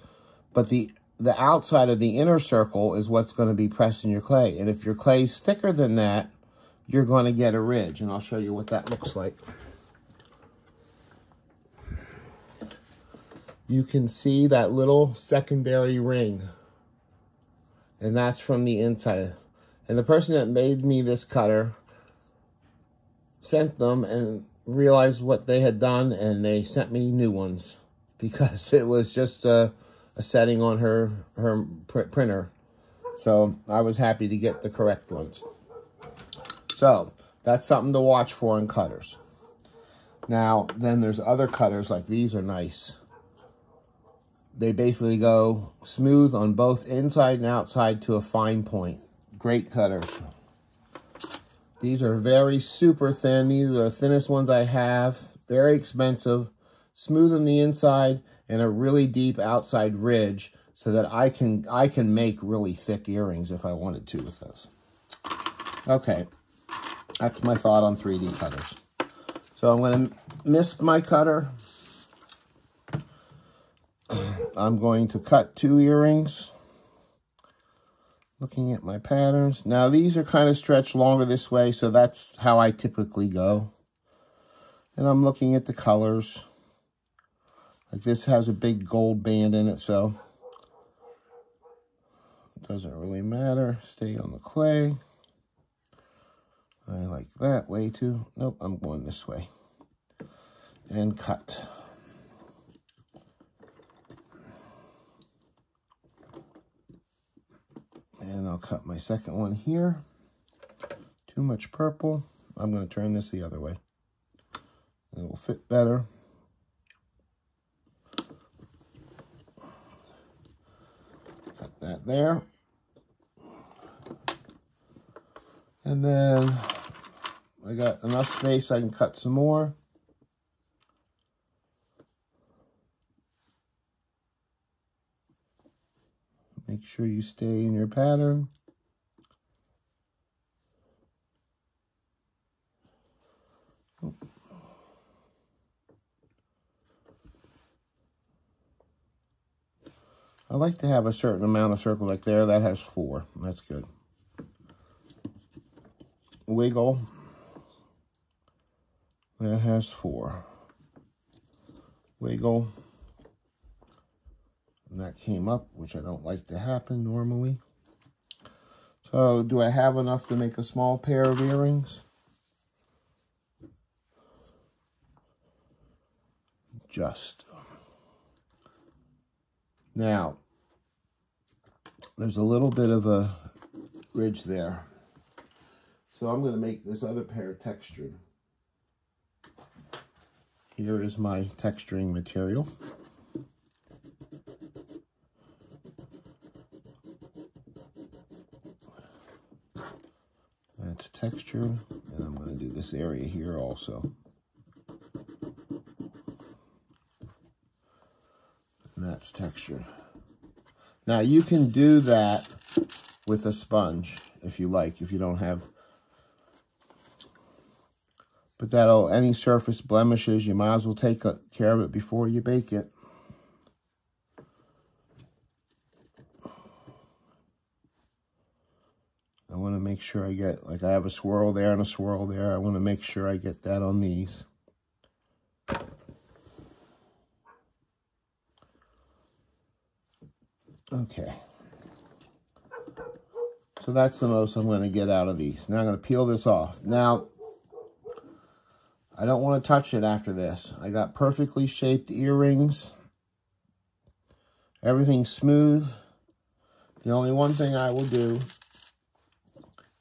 But the outside of the inner circle is what's going to be pressing your clay. And if your clay's thicker than that, you're going to get a ridge. And I'll show you what that looks like. You can see that little secondary ring. And that's from the inside. And the person that made me this cutter sent them and realized what they had done, and they sent me new ones because it was just a setting on her printer. So I was happy to get the correct ones. So that's something to watch for in cutters. Now, then there's other cutters, like these are nice. They basically go smooth on both inside and outside to a fine point. Great cutters. These are very super thin. These are the thinnest ones I have. Very expensive. Smooth on the inside and a really deep outside ridge so that I can make really thick earrings if I wanted to with those. Okay, that's my thought on 3D cutters. So I'm going to mist my cutter. I'm going to cut 2 earrings. Looking at my patterns. Now these are kind of stretched longer this way, so that's how I typically go. And I'm looking at the colors. Like this has a big gold band in it, so it doesn't really matter. Stay on the clay. I like that way too. Nope, I'm going this way. And cut. And I'll cut my second one here. Too much purple. I'm going to turn this the other way. It will fit better. Cut that there. And then I got enough space I can cut some more. Make sure you stay in your pattern. I like to have a certain amount of circle like there. That has 4. That's good. Wiggle. That has 4. Wiggle. And that came up, which I don't like to happen normally. So, do I have enough to make a small pair of earrings? Just. Now, there's a little bit of a ridge there. So I'm going to make this other pair textured. Here is my texturing material. That's textured, and I'm going to do this area here also. And that's textured. Now you can do that with a sponge if you like, if you don't have. But that'll, any surface blemishes, you might as well take care of it before you bake it. I want to make sure sure I get, like I have a swirl there and a swirl there. I want to make sure I get that on these. Okay. So that's the most I'm going to get out of these. Now I'm going to peel this off. Now, I don't want to touch it after this. I got perfectly shaped earrings. Everything's smooth. The only one thing I will do,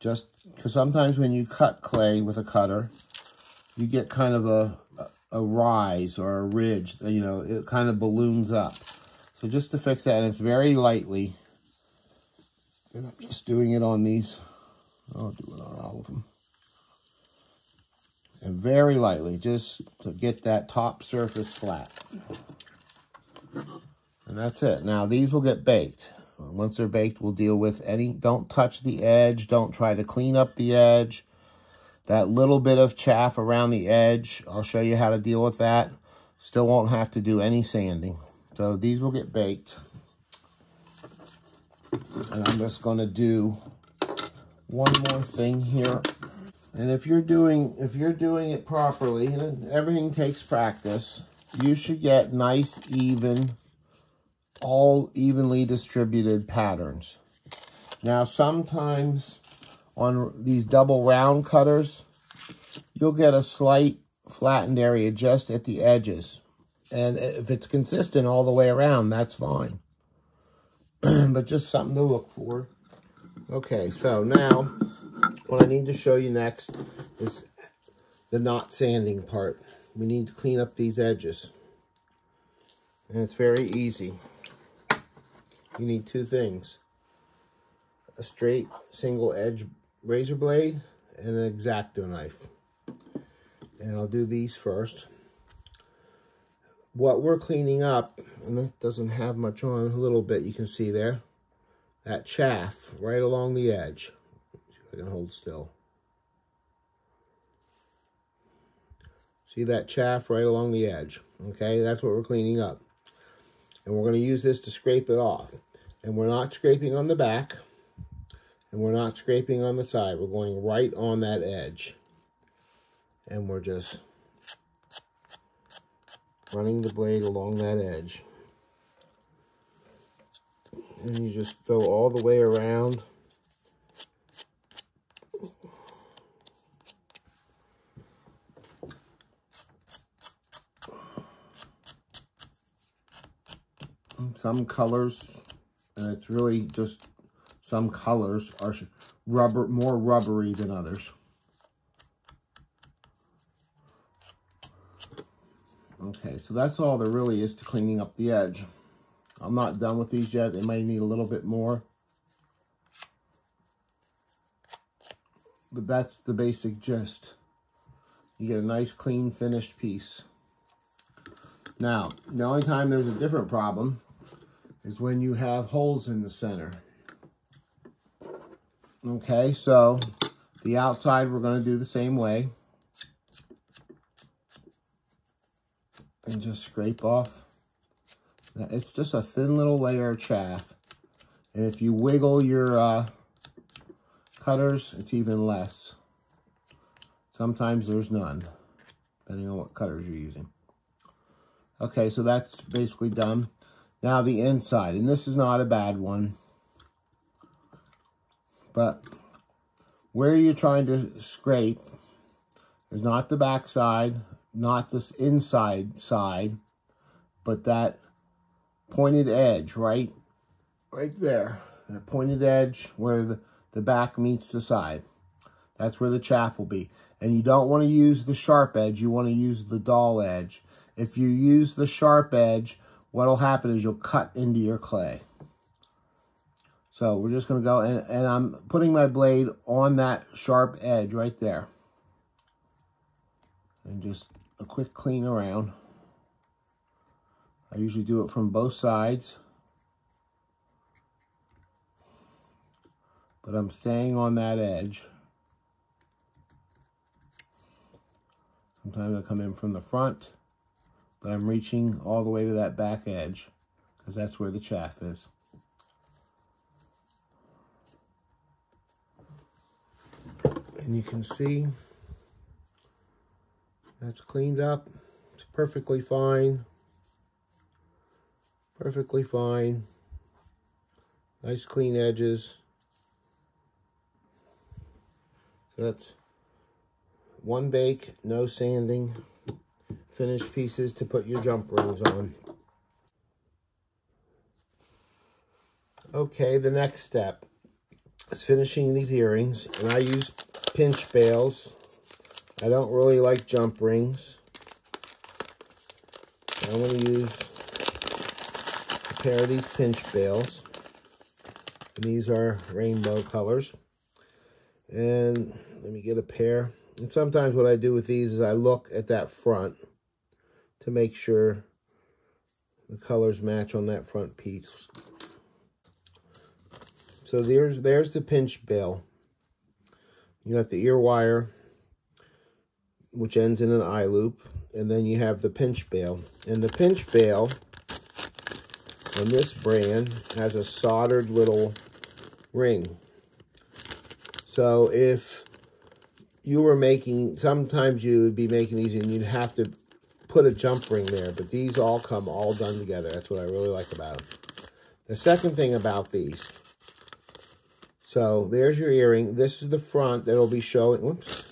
just because sometimes when you cut clay with a cutter, you get kind of a rise or a ridge. You know, it kind of balloons up. So just to fix that, and it's very lightly, and I'm just doing it on these. I'll do it on all of them. And very lightly, just to get that top surface flat. And that's it. Now, these will get baked. Once they're baked, we'll deal with any, don't touch the edge. Don't try to clean up the edge. That little bit of chaff around the edge, I'll show you how to deal with that. Still won't have to do any sanding. So these will get baked. And I'm just going to do one more thing here. And if you're doing it properly, and everything takes practice, you should get nice, even, all evenly distributed patterns. Now, sometimes on these double round cutters, you'll get a slight flattened area just at the edges. And if it's consistent all the way around, that's fine. But just something to look for. Okay, so now, what I need to show you next is the not sanding part. We need to clean up these edges. And it's very easy. You need two things. A straight single edge razor blade and an Acto Knife. And I'll do these first. What we're cleaning up, and it doesn't have much on, a little bit you can see there, that chaff right along the edge. See if I can hold still. See that chaff right along the edge? Okay, that's what we're cleaning up. And we're going to use this to scrape it off. And we're not scraping on the back, and we're not scraping on the side. We're going right on that edge. And we're just running the blade along that edge. And you just go all the way around. Some colors, and it's really just some colors are more rubbery than others. Okay, so that's all there really is to cleaning up the edge. I'm not done with these yet. They may need a little bit more. But that's the basic gist. You get a nice, clean, finished piece. Now, the only time there's a different problem is when you have holes in the center. Okay, so the outside we're going to do the same way. And just scrape off. Now, it's just a thin little layer of chaff. And if you wiggle your cutters, it's even less. Sometimes there's none, depending on what cutters you're using. Okay, so that's basically done. Now the inside, and this is not a bad one. But where you're trying to scrape is not the back side, not this inside side, but that pointed edge right there. That pointed edge where the back meets the side. That's where the chaff will be. And you don't want to use the sharp edge. You want to use the dull edge. If you use the sharp edge, what will happen is you'll cut into your clay. So we're just going to go, and I'm putting my blade on that sharp edge right there. And just a quick clean around. I usually do it from both sides. But I'm staying on that edge. Sometimes I come in from the front, but I'm reaching all the way to that back edge because that's where the chaff is. And you can see that's cleaned up. It's perfectly fine. Perfectly fine. Nice clean edges. So that's one bake, no sanding, finished pieces to put your jump rings on. Okay, the next step is finishing these earrings, and I use pinch bails. I don't really like jump rings. I'm going to use a pair of these pinch bails. And these are rainbow colors. And let me get a pair. And sometimes what I do with these is I look at that front to make sure the colors match on that front piece. So there's the pinch bail. You got the ear wire, which ends in an eye loop, and then you have the pinch bail. And the pinch bail on this brand has a soldered little ring. So if you were making, sometimes you would be making these and you'd have to put a jump ring there, but these all come all done together. That's what I really like about them. The second thing about these, so there's your earring. This is the front that'll be showing, whoops.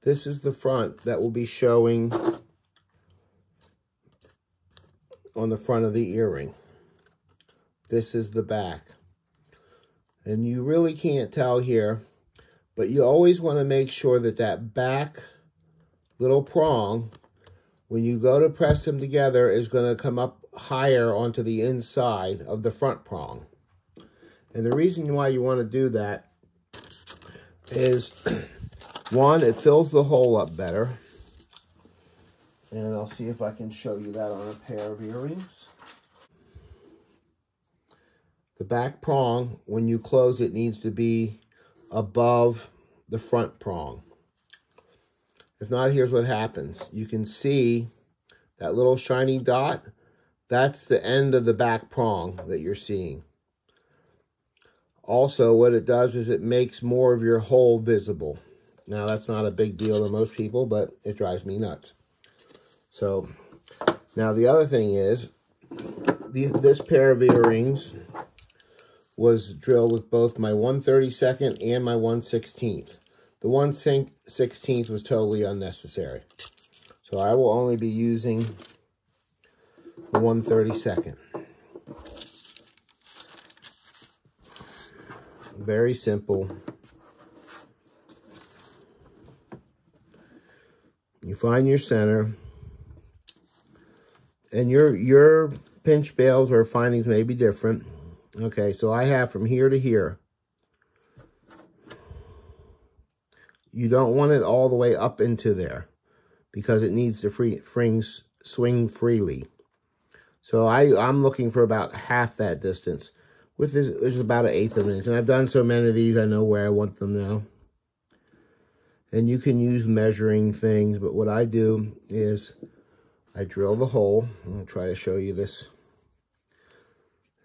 This is the front that will be showing on the front of the earring. This is the back. And you really can't tell here, but you always want to make sure that that back little prong, when you go to press them together, is going to come up higher onto the inside of the front prong. And the reason why you want to do that is, one, it fills the hole up better. And I'll see if I can show you that on a pair of earrings. The back prong, when you close it, needs to be above the front prong. If not, here's what happens. You can see that little shiny dot. That's the end of the back prong that you're seeing. Also, what it does is it makes more of your hole visible. Now, that's not a big deal to most people, but it drives me nuts. So, now the other thing is, this pair of earrings was drilled with both my 1/32 and my 1/16. The 1/16 was totally unnecessary. So I will only be using the 1/32. Very simple. You find your center. And your pinch bails or findings may be different. Okay, so I have from here to here. You don't want it all the way up into there because it needs to swing freely. So I'm looking for about half that distance. With this, is about 1/8 of an inch. And I've done so many of these, I know where I want them now. And you can use measuring things, but what I do is I drill the hole. I'm going to try to show you this.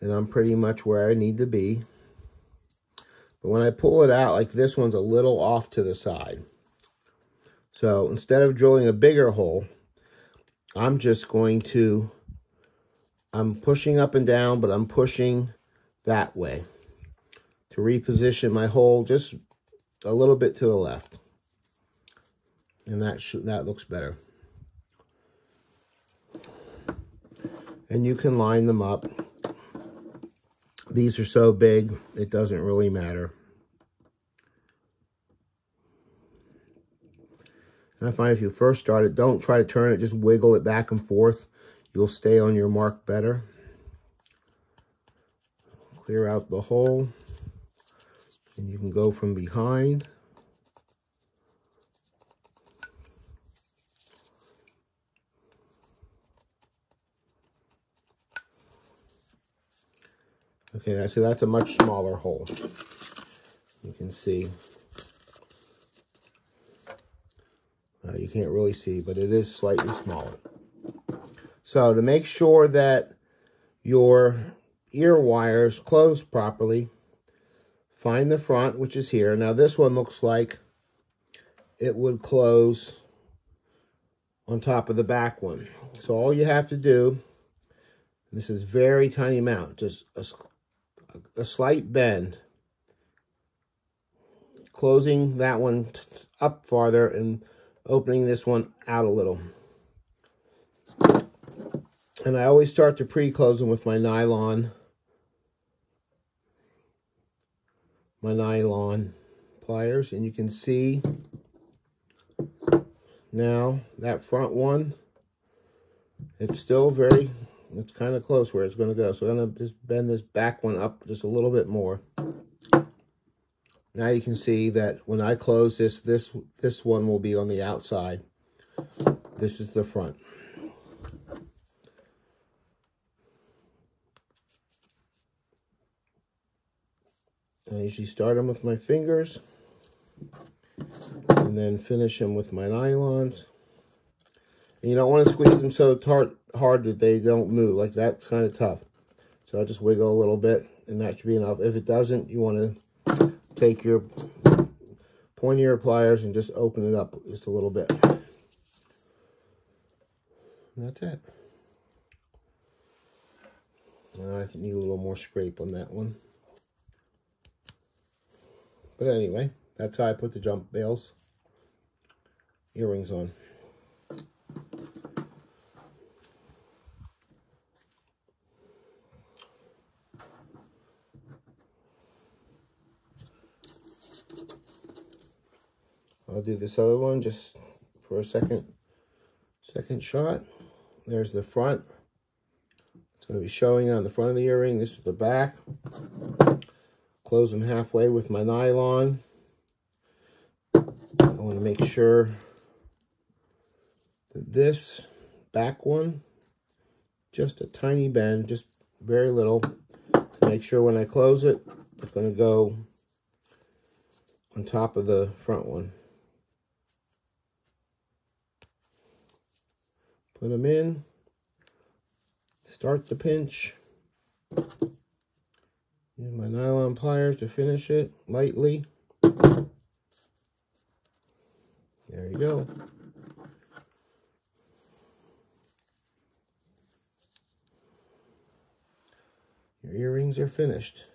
And I'm pretty much where I need to be. But when I pull it out, like this one's a little off to the side. So instead of drilling a bigger hole, I'm just going to, I'm pushing up and down, but I'm pushing that way to reposition my hole just a little bit to the left. And that looks better. And you can line them up. These are so big, it doesn't really matter. And I find if you first start it, don't try to turn it, just wiggle it back and forth. You'll stay on your mark better. Clear out the hole. And you can go from behind. Okay, so that's a much smaller hole. You can see. You can't really see, but it is slightly smaller. So to make sure that your ear wires closed properly, find the front, which is here. Now this one looks like it would close on top of the back one. So all you have to do, this is very tiny amount, just a slight bend, closing that one up farther and opening this one out a little. And I always start to pre-close them with my nylon pliers, and you can see now that front one, it's kind of close where it's going to go. So I'm going to just bend this back one up just a little bit more. Now you can see that when I close this one will be on the outside. This is the front. I usually start them with my fingers and then finish them with my nylons. And you don't want to squeeze them so hard that they don't move. Like that's kind of tough. So I'll just wiggle a little bit and that should be enough. If it doesn't, you want to take your pointier pliers and just open it up just a little bit. And that's it. I need a little more scrape on that one. But anyway, that's how I put the jump bales earrings on. I'll do this other one just for a second shot. There's the front. It's going to be showing on the front of the earring. This is the back. Close them halfway with my nylon. I want to make sure that this back one, just a tiny bend, just very little, to make sure when I close it, it's going to go on top of the front one. Put them in, start the pinch. Use my nylon pliers to finish it lightly. There you go. Your earrings are finished.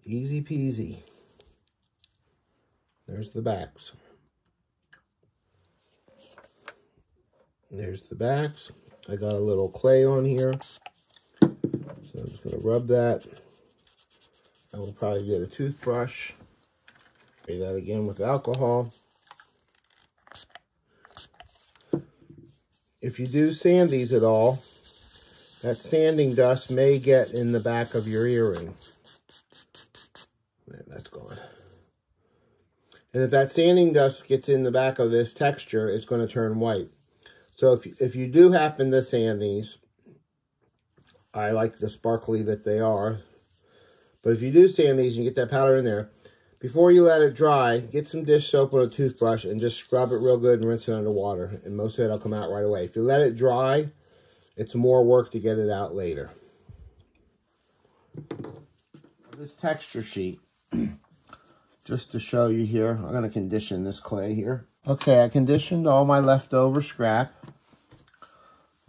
Easy peasy. There's the backs. There's the backs. I got a little clay on here. So I'm just going to rub that. I will probably get a toothbrush. Spray that again with alcohol. If you do sand these at all, that sanding dust may get in the back of your earring. That's gone. And if that sanding dust gets in the back of this texture, it's going to turn white. So if you do happen to sand these, I like the sparkly that they are. But if you do sand these and you get that powder in there, before you let it dry, get some dish soap or a toothbrush and just scrub it real good and rinse it under water. And most of it will come out right away. If you let it dry, it's more work to get it out later. This texture sheet, just to show you here, I'm going to condition this clay here. Okay, I conditioned all my leftover scrap.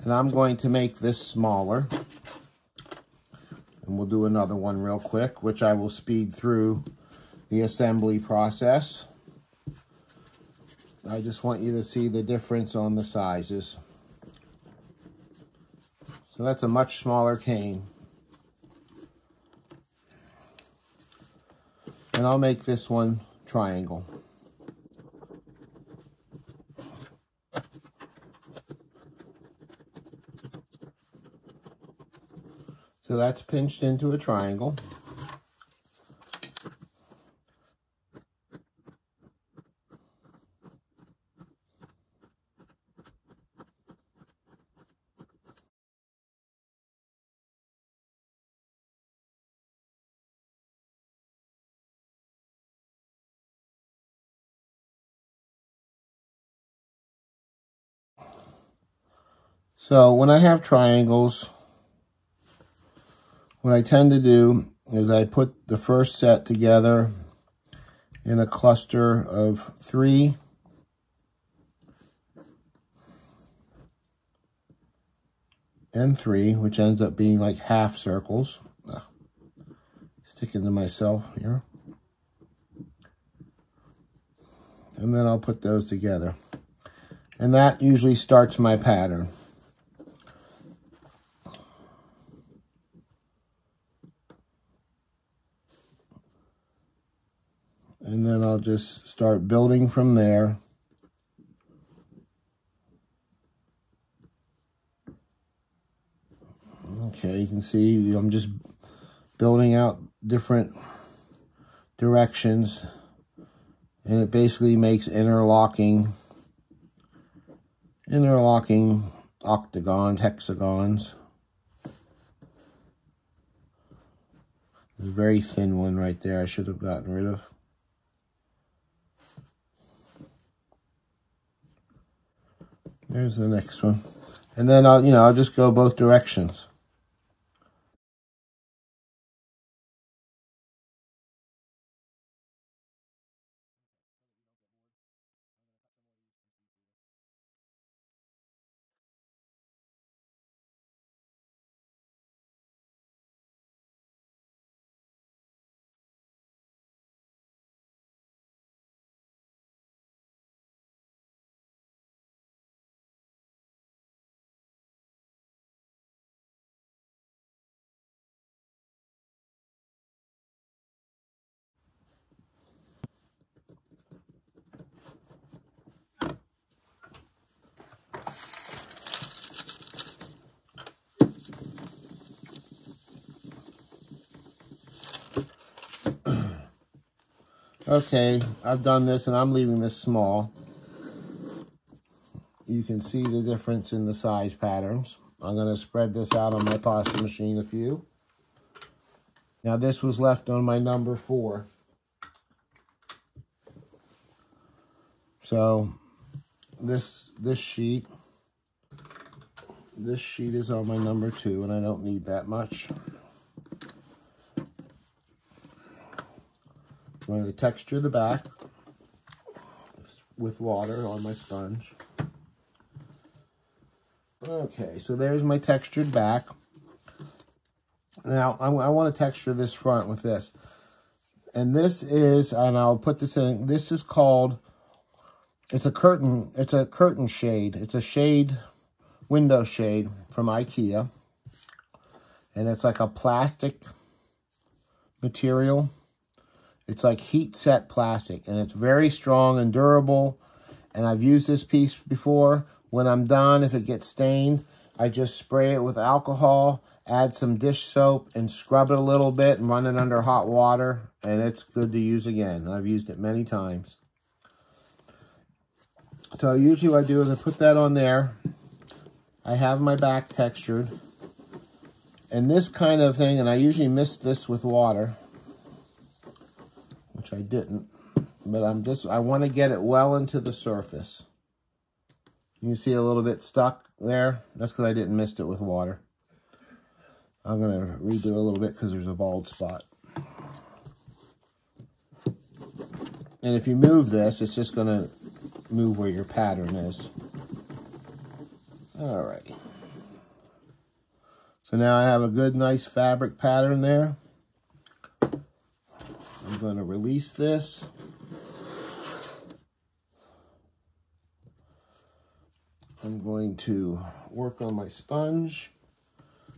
And I'm going to make this smaller. And we'll do another one real quick, which I will speed through the assembly process. I just want you to see the difference on the sizes. So that's a much smaller cane. And I'll make this one triangle. So that's pinched into a triangle. So when I have triangles, what I tend to do is I put the first set together in a cluster of 3. And 3, which ends up being like half circles. Sticking to myself here. And then I'll put those together. And that usually starts my pattern. And then I'll just start building from there. Okay, you can see I'm just building out different directions. And it basically makes interlocking octagons, hexagons. There's a very thin one right there I should have gotten rid of. There's the next one. And then I'll just go both directions. Okay, I've done this and I'm leaving this small. You can see the difference in the size patterns. I'm going to spread this out on my pasta machine a few. Now this was left on my number 4. So this sheet is on my number 2 and I don't need that much. I'm going to texture the back with water on my sponge. Okay, so there's my textured back. Now, I want to texture this front with this. And this is, and I'll put this in, this is called, it's a curtain shade. It's a shade, window shade from IKEA. And it's like a plastic material. It's like heat set plastic, and it's very strong and durable. And I've used this piece before. When I'm done, if it gets stained, I just spray it with alcohol, add some dish soap, and scrub it a little bit and run it under hot water, and it's good to use again. I've used it many times. So usually what I do is I put that on there. I have my back textured. And this kind of thing, and I usually mist this with water, which I didn't, but I want to get it well into the surface. You can see a little bit stuck there. That's because I didn't mist it with water. I'm going to redo it a little bit because there's a bald spot. And if you move this, it's just going to move where your pattern is. All right. So now I have a good, nice fabric pattern there. I'm going to release this. I'm going to work on my sponge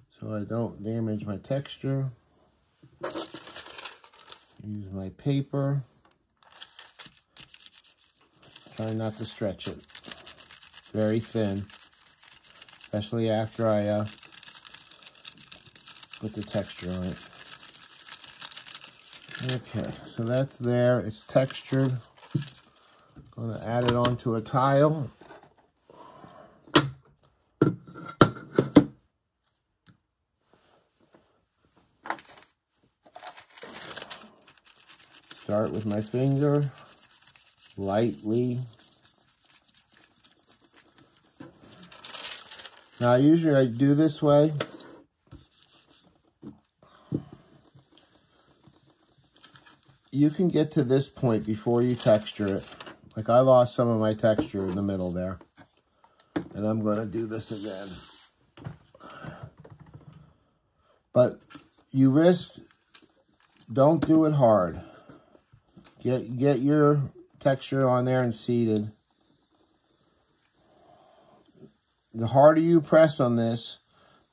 so I don't damage my texture. Use my paper. Try not to stretch it. Very thin, especially after I put the texture on it. Okay, so that's there. It's textured. I'm going to add it onto a tile. Start with my finger, lightly. Now usually I do this way. you can get to this point before you texture it. Like I lost some of my texture in the middle there. And I'm going to do this again. But you risk, don't do it hard. Get your texture on there and seated. The harder you press on this,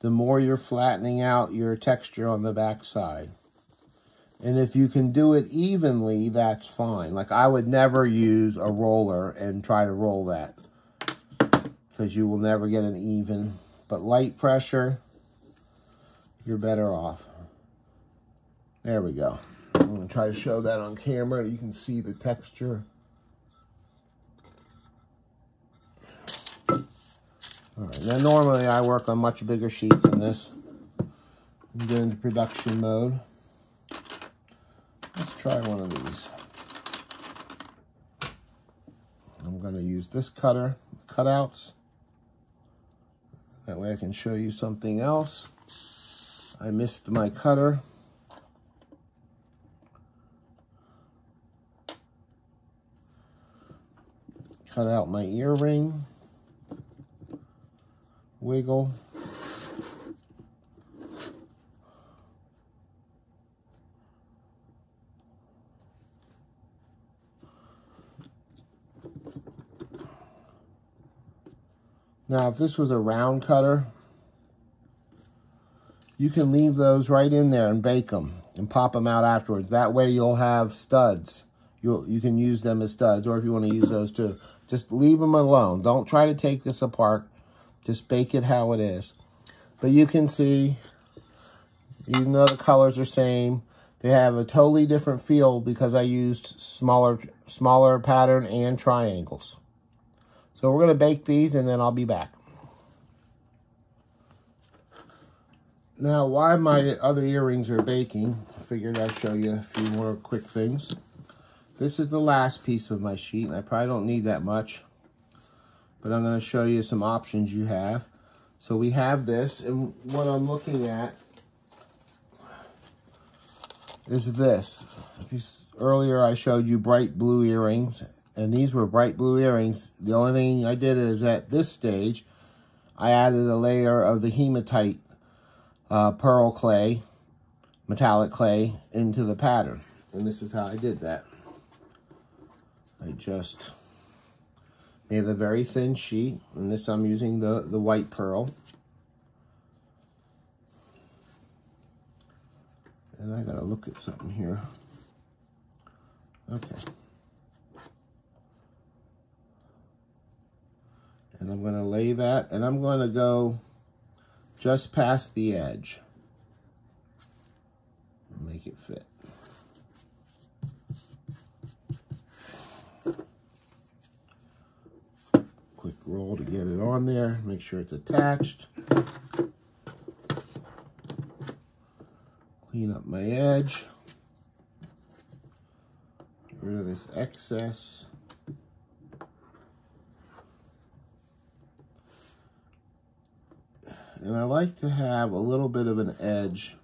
the more you're flattening out your texture on the back side. And if you can do it evenly, that's fine. Like I would never use a roller and try to roll that, because you will never get an even. But light pressure, you're better off. There we go. I'm going to try to show that on camera. You can see the texture. All right, now normally I work on much bigger sheets than this. And get into production mode. Let's try one of these. I'm going to use this cutter, cutouts. That way I can show you something else. I missed my cutter. Cut out my earring. Wiggle. Now, if this was a round cutter, you can leave those right in there and bake them and pop them out afterwards. That way you'll have studs. You can use them as studs, or if you want to use those too. Just leave them alone. Don't try to take this apart. Just bake it how it is. But you can see, even though the colors are same, they have a totally different feel because I used smaller pattern and triangles. So we're going to bake these and then I'll be back. Now, while my other earrings are baking, I figured I'd show you a few more quick things. This is the last piece of my sheet, and I probably don't need that much, but I'm going to show you some options you have. So we have this, and what I'm looking at is this. Earlier I showed you bright blue earrings, and these were bright blue earrings. The only thing I did is at this stage, I added a layer of the hematite pearl clay, metallic clay, into the pattern. And this is how I did that. I just made a very thin sheet, and this I'm using the white pearl. And I gotta look at something here. Okay. And I'm gonna lay that, and I'm gonna go just past the edge. Make it fit. Quick roll to get it on there. Make sure it's attached. Clean up my edge. Get rid of this excess. And I like to have a little bit of an edge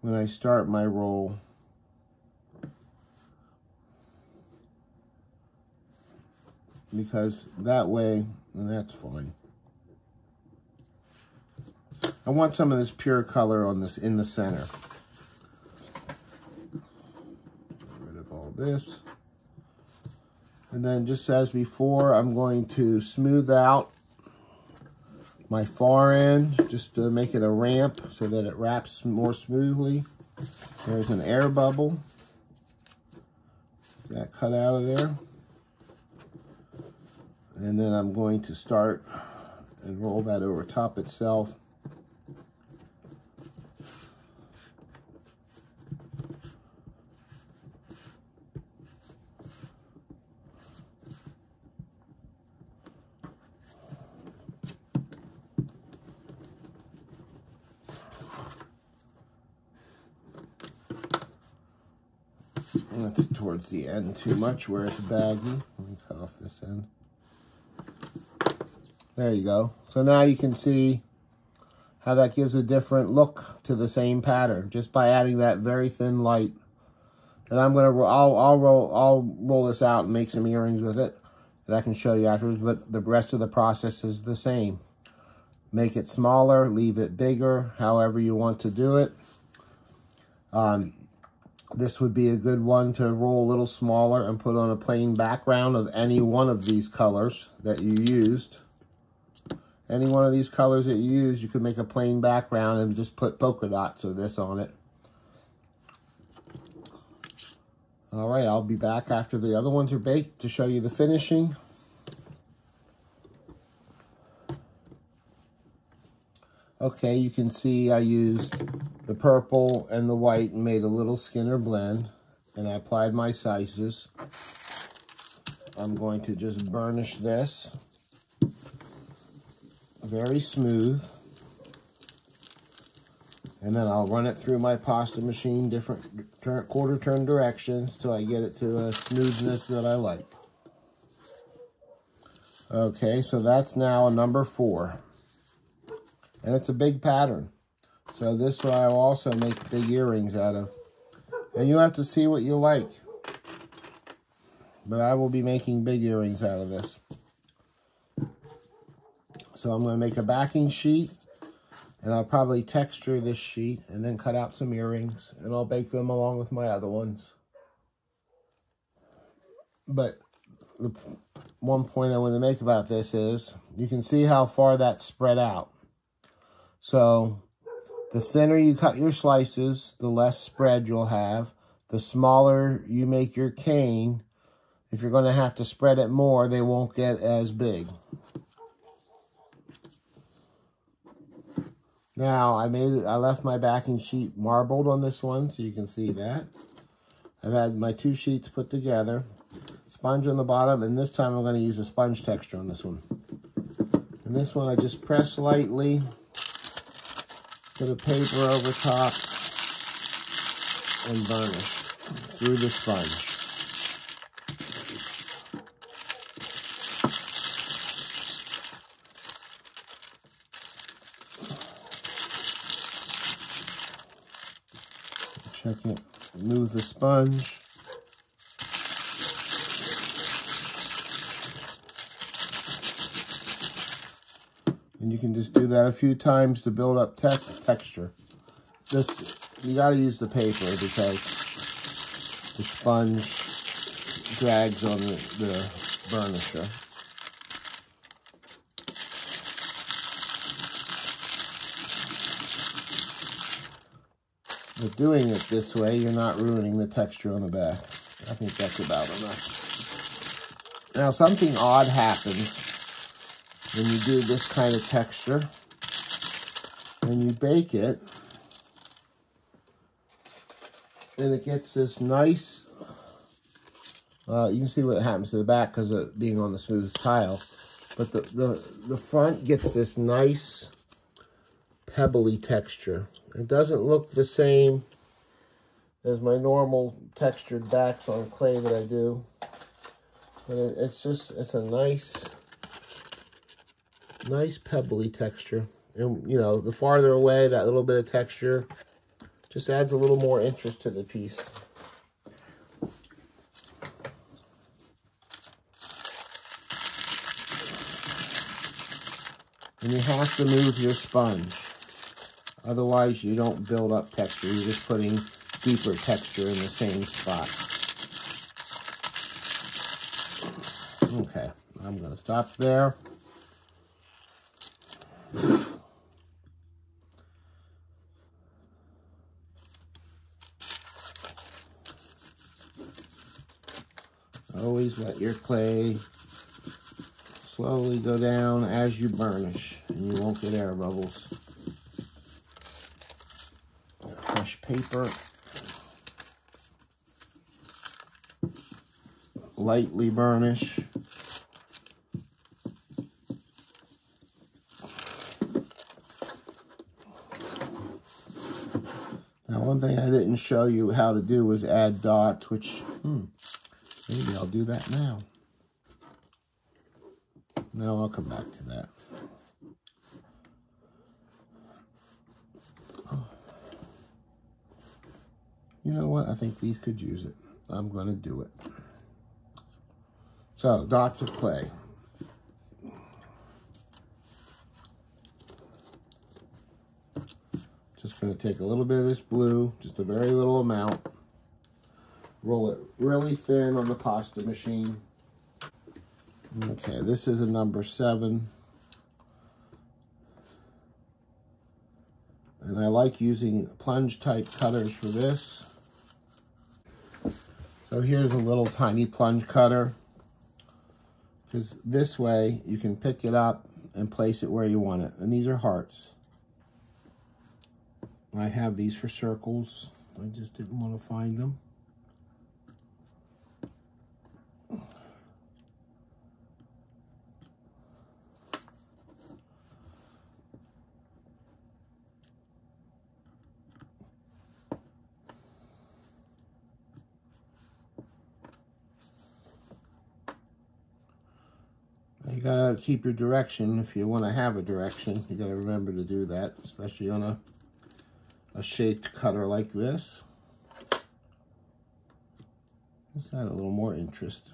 when I start my roll. Because that way, and that's fine. I want some of this pure color on this in the center. Get rid of all this. And then just as before, I'm going to smooth out my far end just to make it a ramp so that it wraps more smoothly. There's an air bubble. Get that cut out of there. And then I'm going to start and roll that over top itself. That's towards the end too much where it's baggy. Let me cut off this end. There you go. So now you can see how that gives a different look to the same pattern just by adding that very thin light. And I'll roll this out and make some earrings with it that I can show you afterwards, but the rest of the process is the same. Make it smaller, leave it bigger, however you want to do it. This would be a good one to roll a little smaller and put on a plain background of any one of these colors that you used. Any one of these colors that you used, you could make a plain background and just put polka dots of this on it. All right, I'll be back after the other ones are baked to show you the finishing. Okay, you can see I used the purple and the white and made a little Skinner blend, and I applied my sizes. I'm going to just burnish this very smooth, and then I'll run it through my pasta machine, different quarter turn directions till I get it to a smoothness that I like. Okay, so that's now a number 4. And it's a big pattern. So this I will also make big earrings out of. And you have to see what you like. But I will be making big earrings out of this. So I'm going to make a backing sheet. And I'll probably texture this sheet and then cut out some earrings. And I'll bake them along with my other ones. But the one point I want to make about this is, you can see how far that's spread out. So the thinner you cut your slices, the less spread you'll have. The smaller you make your cane, if you're going to have to spread it more, they won't get as big. Now, I left my backing sheet marbled on this one, so you can see that. I've had my 2 sheets put together. Sponge on the bottom, and this time I'm going to use a sponge texture on this one. And this one I just press lightly. Put a paper over top and burnish through the sponge. Check it, move the sponge. And you can just do that a few times to build up texture. You got to use the paper because the sponge drags on the burnisher. But doing it this way, you're not ruining the texture on the back. I think that's about enough. Now, something odd happens when you do this kind of texture. When you bake it, and it gets this nice, you can see what happens to the back because of being on the smooth tile, but the front gets this nice pebbly texture. It doesn't look the same as my normal textured backs on clay that I do, but it's a nice pebbly texture. And you know, the farther away, that little bit of texture just adds a little more interest to the piece. And you have to move your sponge. Otherwise, you don't build up texture. You're just putting deeper texture in the same spot. Okay, I'm going to stop there. Always let your clay slowly go down as you burnish, and you won't get air bubbles. Fresh paper. Lightly burnish. Now, one thing I didn't show you how to do was add dots, which, maybe I'll do that now. No, I'll come back to that. You know what? I think these could use it. I'm going to do it. So, dots of clay. Just going to take a little bit of this blue, just a very little amount. Roll it really thin on the pasta machine. Okay, this is a number 7. And I like using plunge type cutters for this. So here's a little tiny plunge cutter, because this way you can pick it up and place it where you want it. And these are hearts. I have these for circles. I just didn't want to find them. You gotta keep your direction. If you want to have a direction, you gotta remember to do that, especially on a shaped cutter like this. Let's add a little more interest.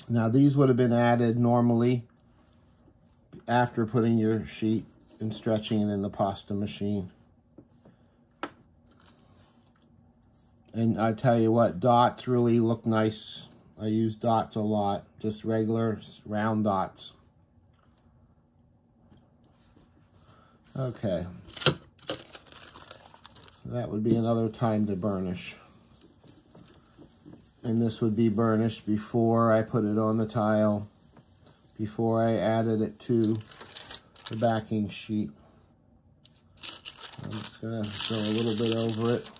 Now these would have been added normally after putting your sheet and stretching it in the pasta machine. And I tell you what, dots really look nice. I use dots a lot, just regular round dots. Okay. So that would be another time to burnish. And this would be burnished before I put it on the tile, before I added it to the backing sheet. I'm just gonna go a little bit over it.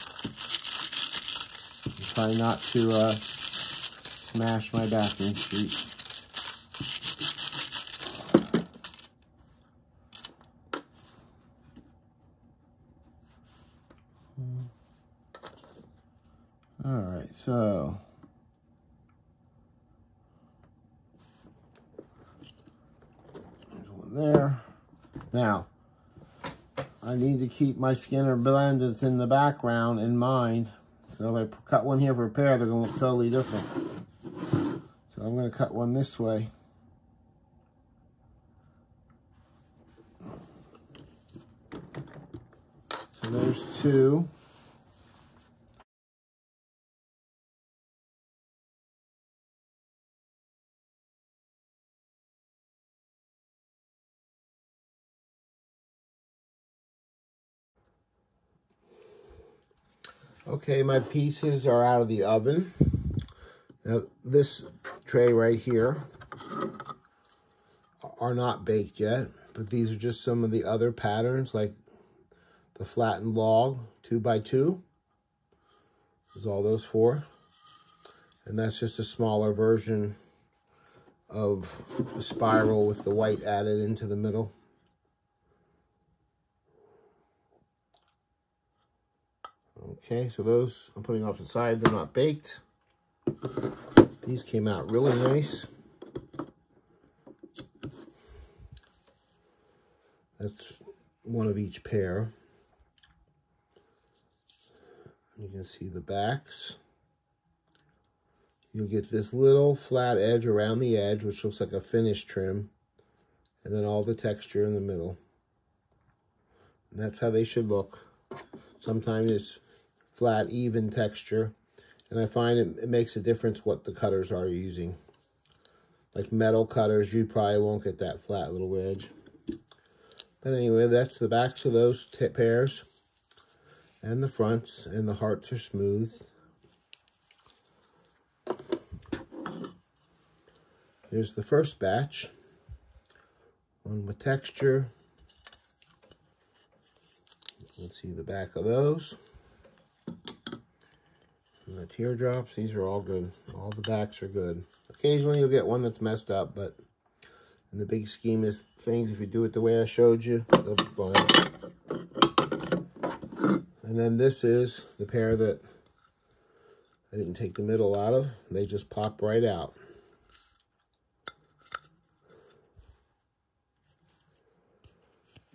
Try not to smash my backing sheet. All right, so there's one there. Now, I need to keep my Skinner blend that's in the background in mind. So if I cut one here for a pair, they're going to look totally different. So I'm going to cut one this way. So there's 2. Okay, my pieces are out of the oven. Now, this tray right here are not baked yet, but these are just some of the other patterns, like the flattened log 2x2. There's all those 4. And that's just a smaller version of the spiral with the white added into the middle. Okay, so those I'm putting off the side. They're not baked. These came out really nice. That's one of each pair. You can see the backs. You'll get this little flat edge around the edge, which looks like a finish trim, and then all the texture in the middle. And that's how they should look. Sometimes it's flat, even texture, and I find it makes a difference what the cutters are using. Like metal cutters, you probably won't get that flat little edge. But anyway, that's the backs of those pairs, and the fronts, and the hearts are smooth. Here's the first batch. One with texture. Let's see the back of those. And the teardrops, these are all good. All the backs are good. Occasionally you'll get one that's messed up, but in the big scheme of things, if you do it the way I showed you, they'll be fine. And then this is the pair that I didn't take the middle out of. They just pop right out.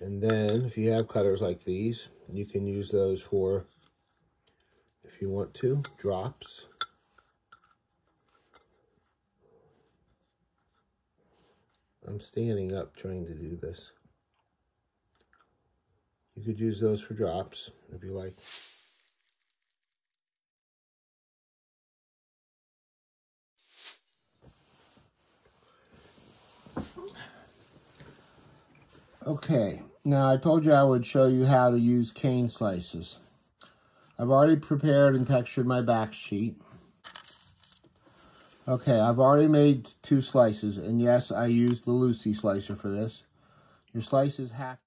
And then if you have cutters like these, you can use those for, if you want to, drops. I'm standing up trying to do this. You could use those for drops if you like. Okay, now I told you I would show you how to use cane slices. I've already prepared and textured my back sheet. Okay, I've already made 2 slices, and yes, I used the Lucy slicer for this. Your slices have...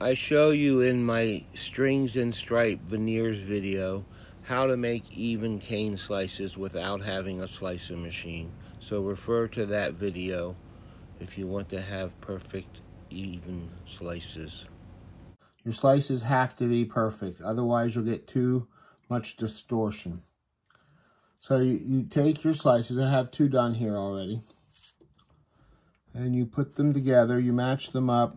I show you in my strings and stripe veneers video how to make even cane slices without having a slicer machine. So refer to that video if you want to have perfect even slices. Your slices have to be perfect, otherwise you'll get too much distortion. So you take your slices, I have 2 done here already, and you put them together, you match them up.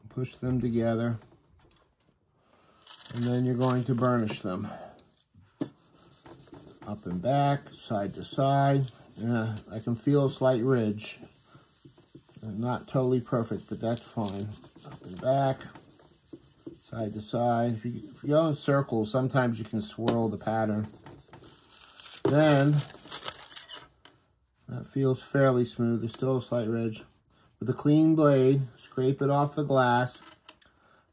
Push them together, and then you're going to burnish them. Up and back, side to side. I can feel a slight ridge. Not totally perfect, but that's fine. Up and back, side to side. If you go in circles, sometimes you can swirl the pattern. Then, that feels fairly smooth. There's still a slight ridge. With a clean blade, scrape it off the glass,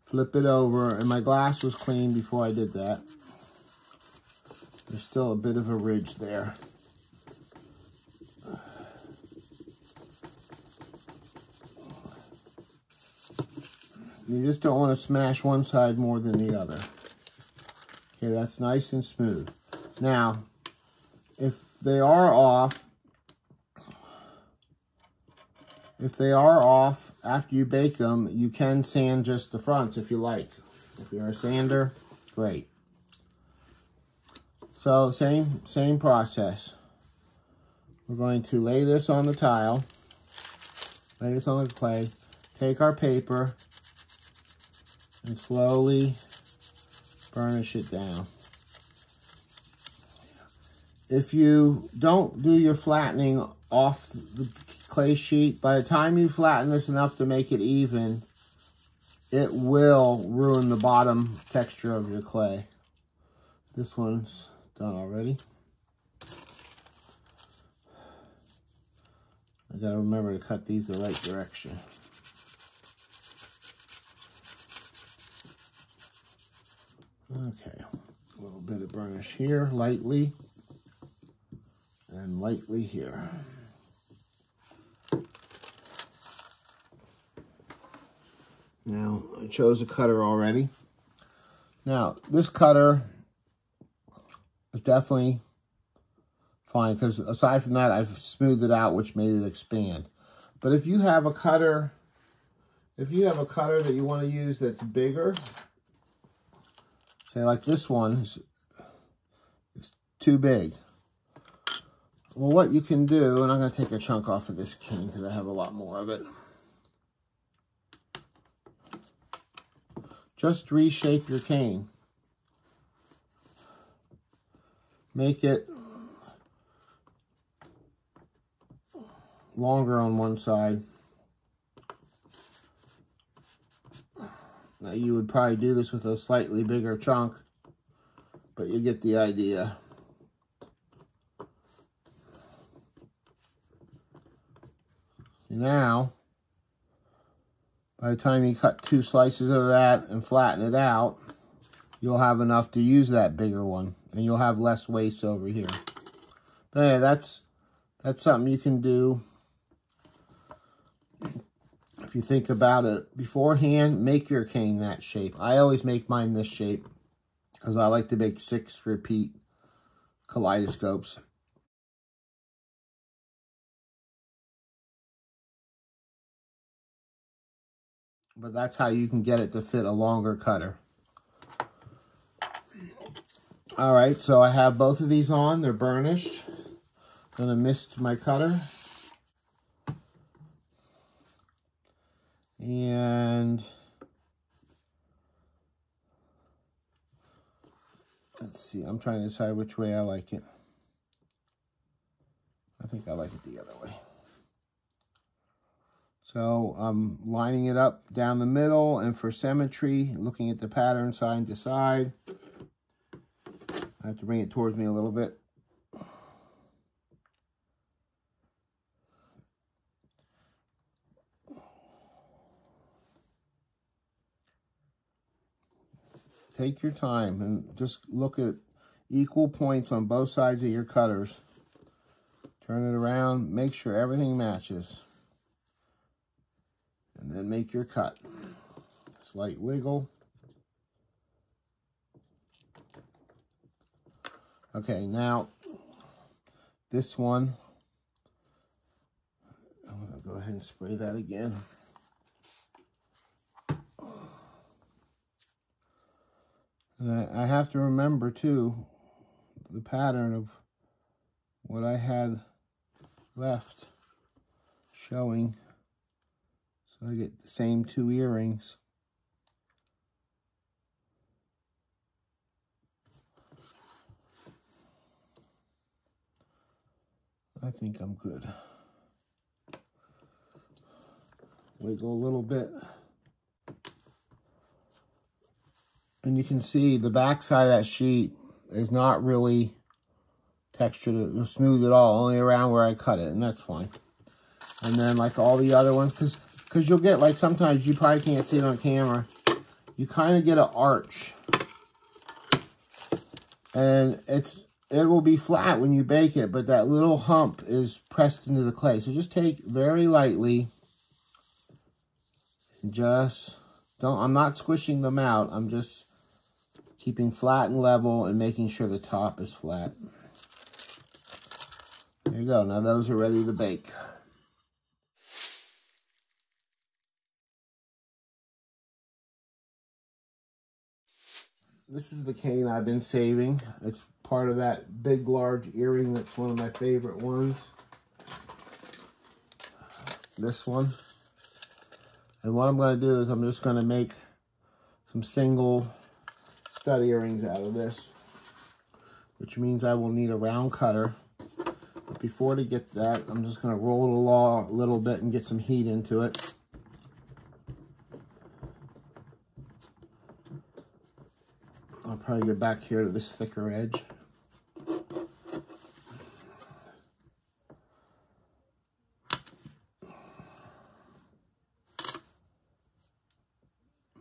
flip it over, and my glass was clean before I did that. There's still a bit of a ridge there. You just don't want to smash one side more than the other. Okay, that's nice and smooth. Now, if they are off after you bake them, you can sand just the fronts if you like. If you're a sander, great. So same process. We're going to lay this on the tile, lay this on the clay, take our paper, and slowly burnish it down. If you don't do your flattening off the clay sheet, by the time you flatten this enough to make it even, it will ruin the bottom texture of your clay. This one's done already. I gotta remember to cut these the right direction. Okay, a little bit of burnish here, lightly, and lightly here. Now, I chose a cutter already. Now, this cutter is definitely fine, because aside from that, I've smoothed it out, which made it expand. But if you have a cutter, that you want to use that's bigger, say like this one is too big. Well, what you can do, and I'm going to take a chunk off of this cane because I have a lot more of it. Just reshape your cane. Make it longer on one side. Now you would probably do this with a slightly bigger chunk, but you get the idea. Now, by the time you cut 2 slices of that and flatten it out, you'll have enough to use that bigger one, and you'll have less waste over here. But anyway, that's something you can do. If you think about it beforehand, make your cane that shape. I always make mine this shape because I like to make 6 repeat kaleidoscopes. But that's how you can get it to fit a longer cutter. All right, so I have both of these on. They're burnished. I'm gonna mist my cutter. And let's see, I'm trying to decide which way I like it. I think I like it the other way. So I'm lining it up down the middle, and for symmetry, looking at the pattern side to side. I have to bring it towards me a little bit. Take your time and just look at equal points on both sides of your cutters. Turn it around, make sure everything matches. And then make your cut. Slight wiggle. Okay, now this one, I'm gonna go ahead and spray that again. And I have to remember too, the pattern of what I had left showing. So I get the same 2 earrings. I think I'm good. Wiggle a little bit. And you can see the back side of that sheet is not really textured or smooth at all, only around where I cut it, and that's fine. And then like all the other ones, because you'll get, like, sometimes you probably can't see it on camera, you kind of get an arch. And it will be flat when you bake it, but that little hump is pressed into the clay. So just take very lightly, and just don't, I'm not squishing them out, I'm just keeping flat and level and making sure the top is flat. There you go, now those are ready to bake. This is the cane I've been saving. It's part of that big, large earring that's one of my favorite ones. This one. And what I'm going to do is I'm just going to make some single stud earrings out of this, which means I will need a round cutter. But before to get that, I'm just going to roll it along a little bit and get some heat into it. I'll probably get back here to this thicker edge.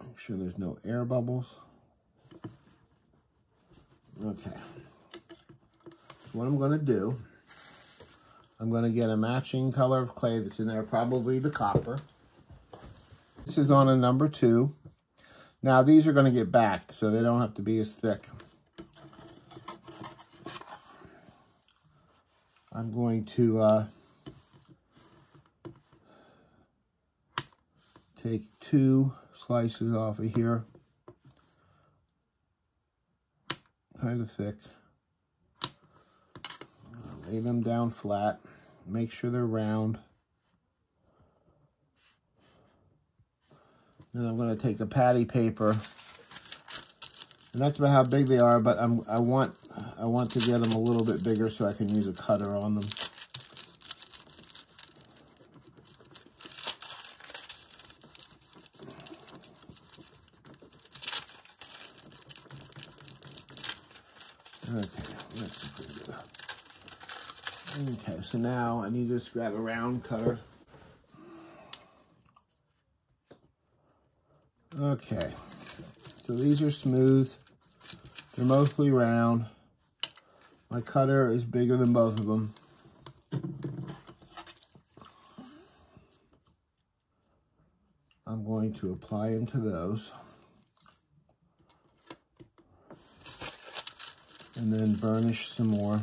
Make sure there's no air bubbles. Okay. What I'm going to do, I'm going to get a matching color of clay that's in there, probably the copper. This is on a number 2. Now these are going to get backed, so they don't have to be as thick. I'm going to take 2 slices off of here, kind of thick. Lay them down flat, make sure they're round. Then I'm going to take a patty paper, and that's about how big they are, but I want to get them a little bit bigger so I can use a cutter on them. Okay, that's pretty good. Okay, so now I need to just grab a round cutter. Okay, so these are smooth. They're mostly round. My cutter is bigger than both of them. I'm going to apply them to those. And then burnish some more.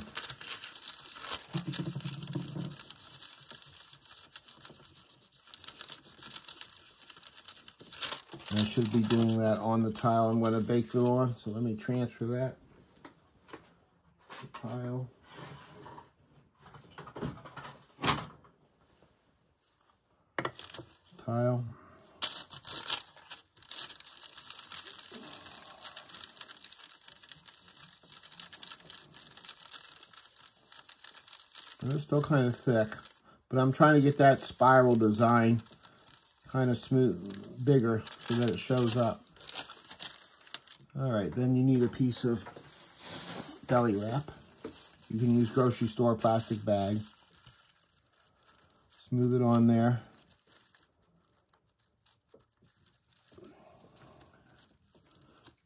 I should be doing that on the tile I'm going to bake them on, so let me transfer that to the tile. tile. And it's still kind of thick, but I'm trying to get that spiral design kind of smooth, bigger, so that it shows up. All right, then you need a piece of deli wrap. You can use grocery store plastic bag. Smooth it on there.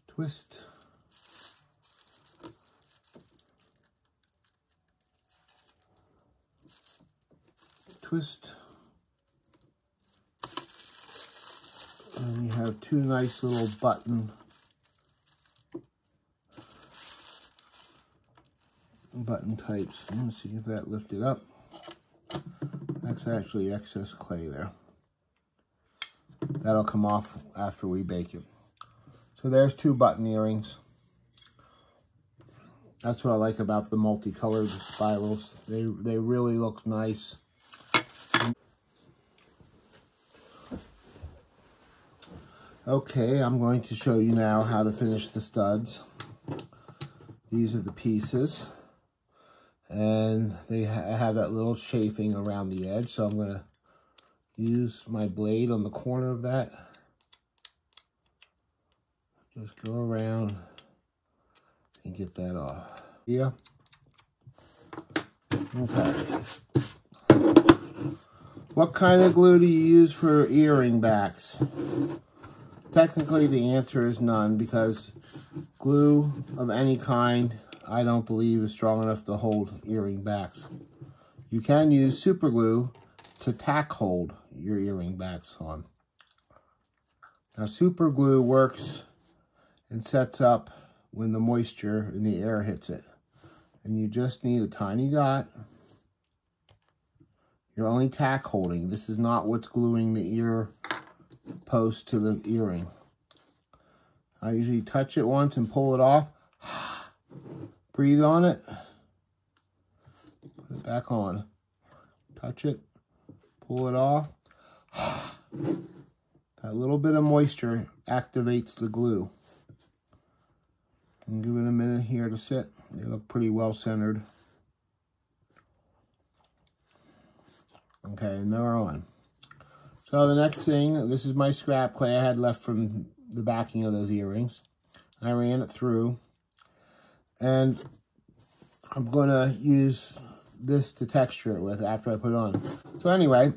Twist. Twist. And you have two nice little button types. Let's see if that lifted up. That's actually excess clay there. That'll come off after we bake it. So there's two button earrings. That's what I like about the multicolored spirals. They really look nice. Okay, I'm going to show you now how to finish the studs. These are the pieces. And they have that little chafing around the edge. So I'm going to use my blade on the corner of that. Just go around and get that off. Yeah. Okay. What kind of glue do you use for earring backs? Technically, the answer is none, because glue of any kind, I don't believe, is strong enough to hold earring backs. You can use super glue to tack hold your earring backs on. Now, super glue works and sets up when the moisture in the air hits it. And you just need a tiny dot. You're only tack holding. This is not what's gluing the ear post to the earring. I usually touch it once and pull it off. Breathe on it. Put it back on. Touch it. Pull it off. That little bit of moisture activates the glue. And give it a minute here to sit. They look pretty well centered. Okay, and they're on. So the next thing, this is my scrap clay I had left from the backing of those earrings. I ran it through. And I'm going to use this to texture it with after I put it on. So anyway,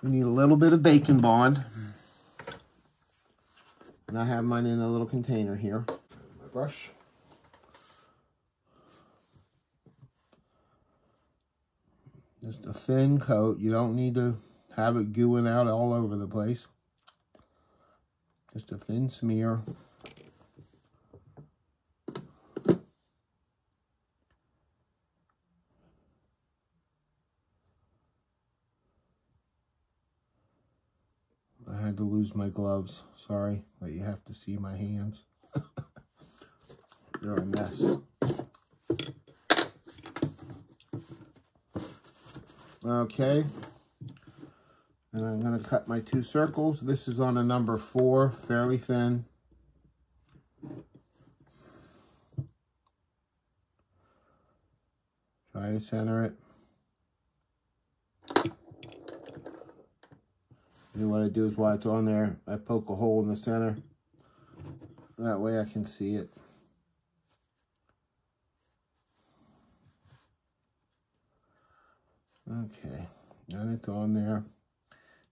we need a little bit of bacon bond. And I have mine in a little container here. My brush. Just a thin coat. You don't need to have it gooing out all over the place. Just a thin smear. I had to lose my gloves. Sorry, but you have to see my hands. They're a mess. Okay. And I'm going to cut my two circles. This is on a number 4, fairly thin. Try to center it. And what I do is while it's on there, I poke a hole in the center. That way I can see it. Okay, and it's on there.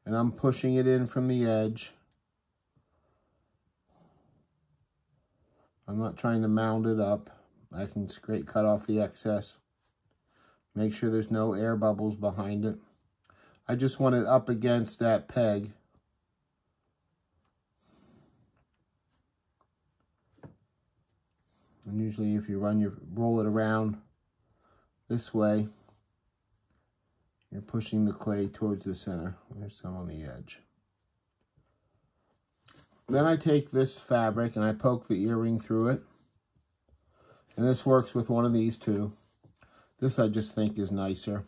And I'm pushing it in from the edge. I'm not trying to mound it up. I can straight cut off the excess. Make sure there's no air bubbles behind it. I just want it up against that peg. And usually if you roll it around this way, you're pushing the clay towards the center. There's some on the edge. Then I take this fabric and I poke the earring through it. And this works with one of these too. This I just think is nicer.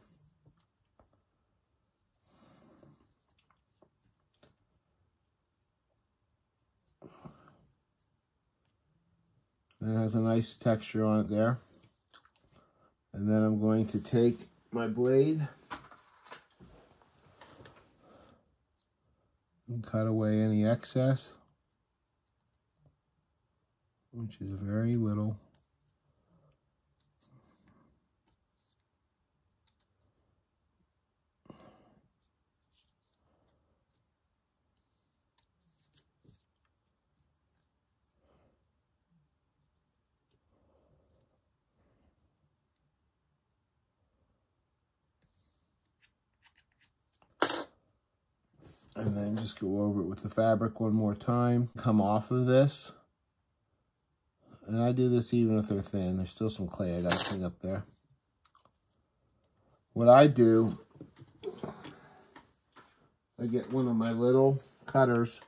And it has a nice texture on it there. And then I'm going to take my blade and cut away any excess, which is very little. And then just go over it with the fabric one more time. Come off of this. And I do this even if they're thin. There's still some clay I got to clean up there. What I do, I get one of my little cutters.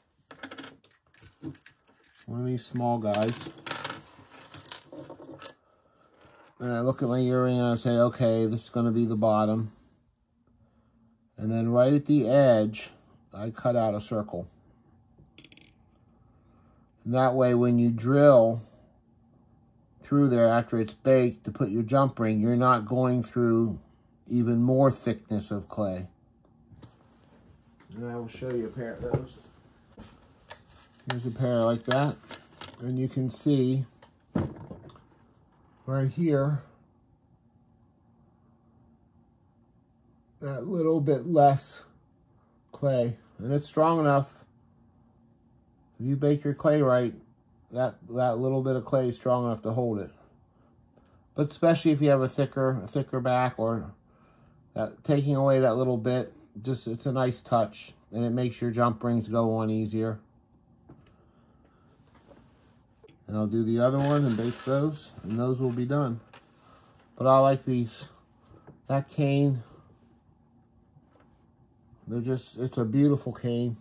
One of these small guys. And I look at my earring and I say, okay, this is going to be the bottom. And then right at the edge, I cut out a circle. And that way when you drill through there after it's baked to put your jump ring, you're not going through even more thickness of clay. And I will show you a pair of those. Here's a pair like that. And you can see right here that little bit less clay. And it's strong enough. If you bake your clay right, that little bit of clay is strong enough to hold it. But especially if you have a thicker back, or taking away that little bit, just it's a nice touch, and it makes your jump rings go on easier. And I'll do the other one and bake those, and those will be done. But I like these. That cane, it's a beautiful cane.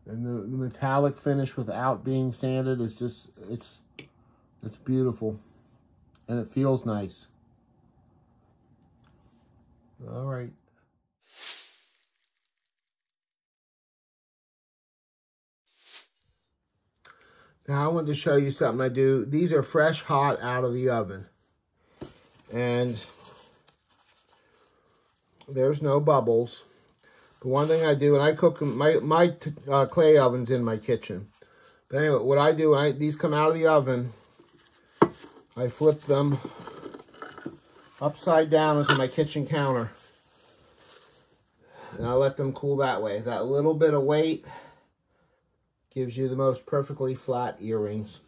And the metallic finish without being sanded is just, it's beautiful. And it feels nice. All right. Now I wanted to show you something I do. These are fresh hot out of the oven. And there's no bubbles. But one thing I do, and I cook them, my clay oven's in my kitchen. But anyway, what I do, these come out of the oven, I flip them upside down into my kitchen counter. And I let them cool that way. That little bit of weight gives you the most perfectly flat earrings.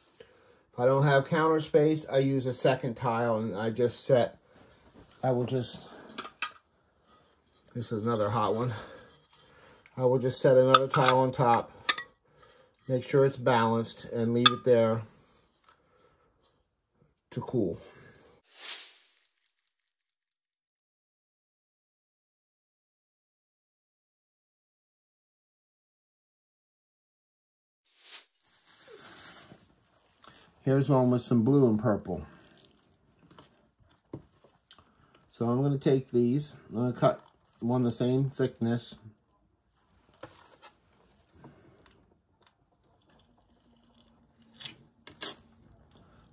If I don't have counter space, I use a second tile, and I will just, this is another hot one. I will just set another tile on top, make sure it's balanced, and leave it there to cool. Here's one with some blue and purple. So I'm going to take these. I'm going to cut one the same thickness.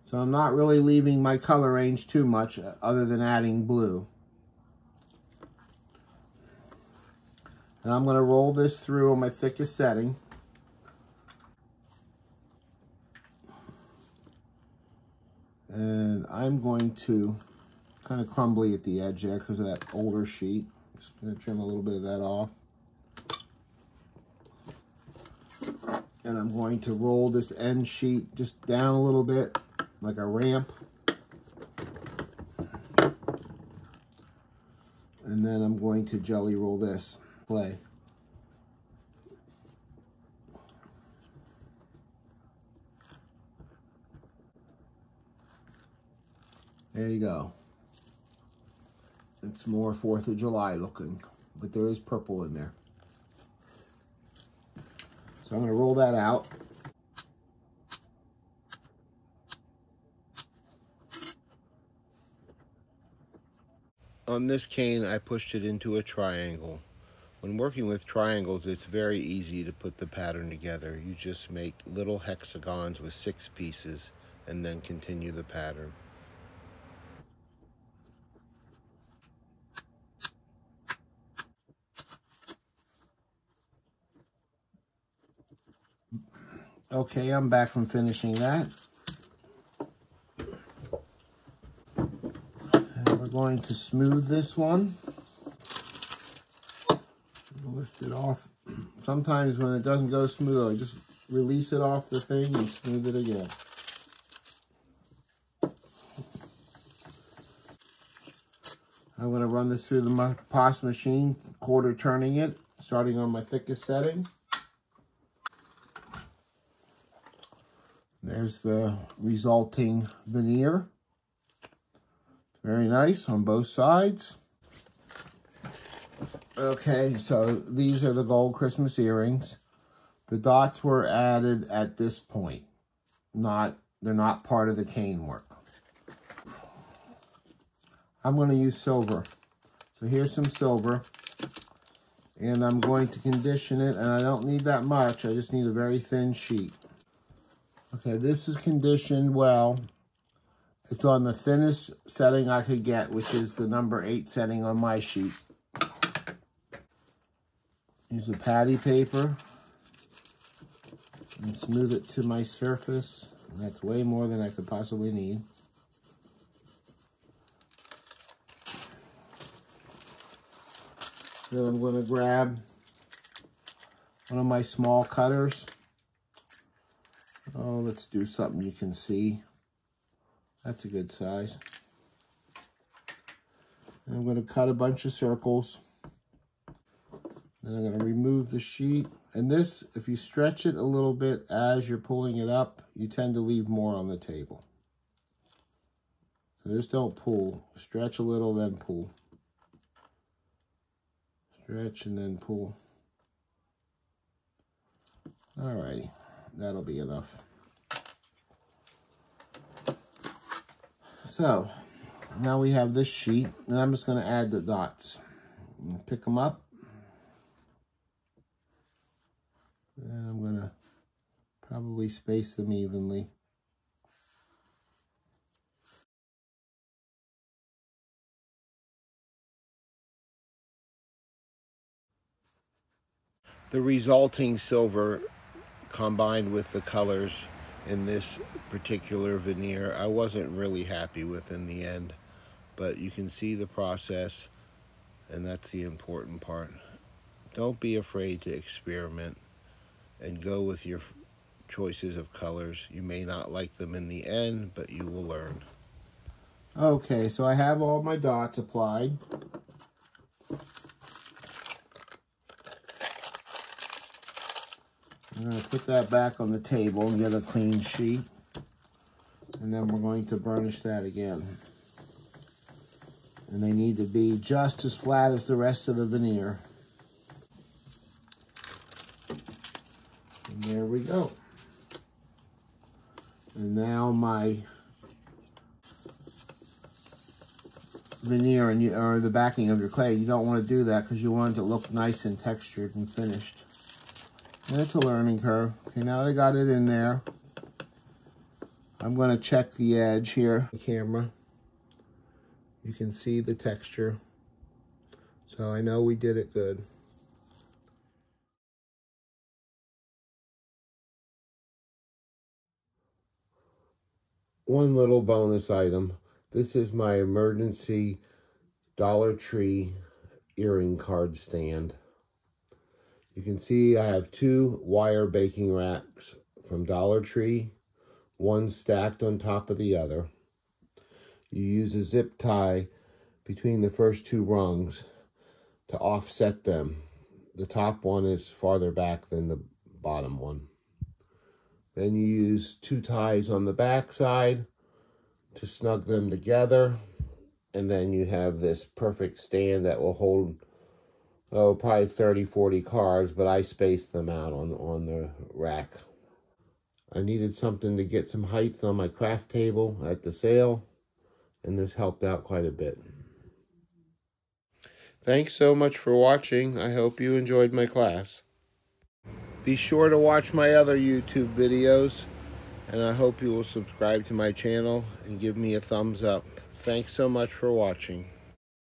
So I'm not really leaving my color range too much other than adding blue. And I'm going to roll this through on my thickest setting. And I'm going to kind of crumbly at the edge there because of that older sheet. Just going to trim a little bit of that off. And I'm going to roll this end sheet just down a little bit, like a ramp. And then I'm going to jelly roll this clay. There you go. It's more 4th of July looking, but there is purple in there. So I'm going to roll that out. On this cane, I pushed it into a triangle. When working with triangles, it's very easy to put the pattern together. You just make little hexagons with 6 pieces and then continue the pattern. Okay, I'm back from finishing that. And we're going to smooth this one. Lift it off. Sometimes when it doesn't go smooth, I just release it off the thing and smooth it again. I'm going to run this through the POS machine, quarter turning it, starting on my thickest setting. There's the resulting veneer. Very nice on both sides. Okay, so these are the gold Christmas earrings. The dots were added at this point. They're not part of the cane work. I'm going to use silver. So here's some silver. And I'm going to condition it, and I don't need that much. I just need a very thin sheet. Okay, this is conditioned well. It's on the thinnest setting I could get, which is the number 8 setting on my sheet. Use a patty paper and smooth it to my surface. And that's way more than I could possibly need. Then I'm going to grab one of my small cutters. Oh, let's do something you can see. That's a good size. And I'm going to cut a bunch of circles. Then I'm going to remove the sheet. And this, if you stretch it a little bit as you're pulling it up, you tend to leave more on the table. So just don't pull. Stretch a little, then pull. Stretch and then pull. Alrighty, that'll be enough. So, now we have this sheet, and I'm just going to add the dots. Pick them up. And I'm going to probably space them evenly. The resulting silver combined with the colors in this particular veneer, I wasn't really happy with in the end, but you can see the process, and that's the important part. Don't be afraid to experiment and go with your choices of colors. You may not like them in the end, but you will learn. Okay, so I have all my dots applied. I'm going to put that back on the table and get a clean sheet. And then we're going to burnish that again. And they need to be just as flat as the rest of the veneer. And there we go. And now my veneer or the backing of your clay, you don't want to do that because you want it to look nice and textured and finished. And it's a learning curve. Okay, now that I got it in there, I'm going to check the edge here. The camera. You can see the texture. So I know we did it good. One little bonus item. This is my emergency Dollar Tree earring card stand. You can see I have 2 wire baking racks from Dollar Tree, one stacked on top of the other. You use a zip tie between the first 2 rungs to offset them. The top one is farther back than the bottom one. Then you use 2 ties on the back side to snug them together. And then you have this perfect stand that will hold, oh, probably 30, 40 cards, but I spaced them out on the rack. I needed something to get some height on my craft table at the sale, and this helped out quite a bit. Thanks so much for watching. I hope you enjoyed my class. Be sure to watch my other YouTube videos, and I hope you will subscribe to my channel and give me a thumbs up. Thanks so much for watching.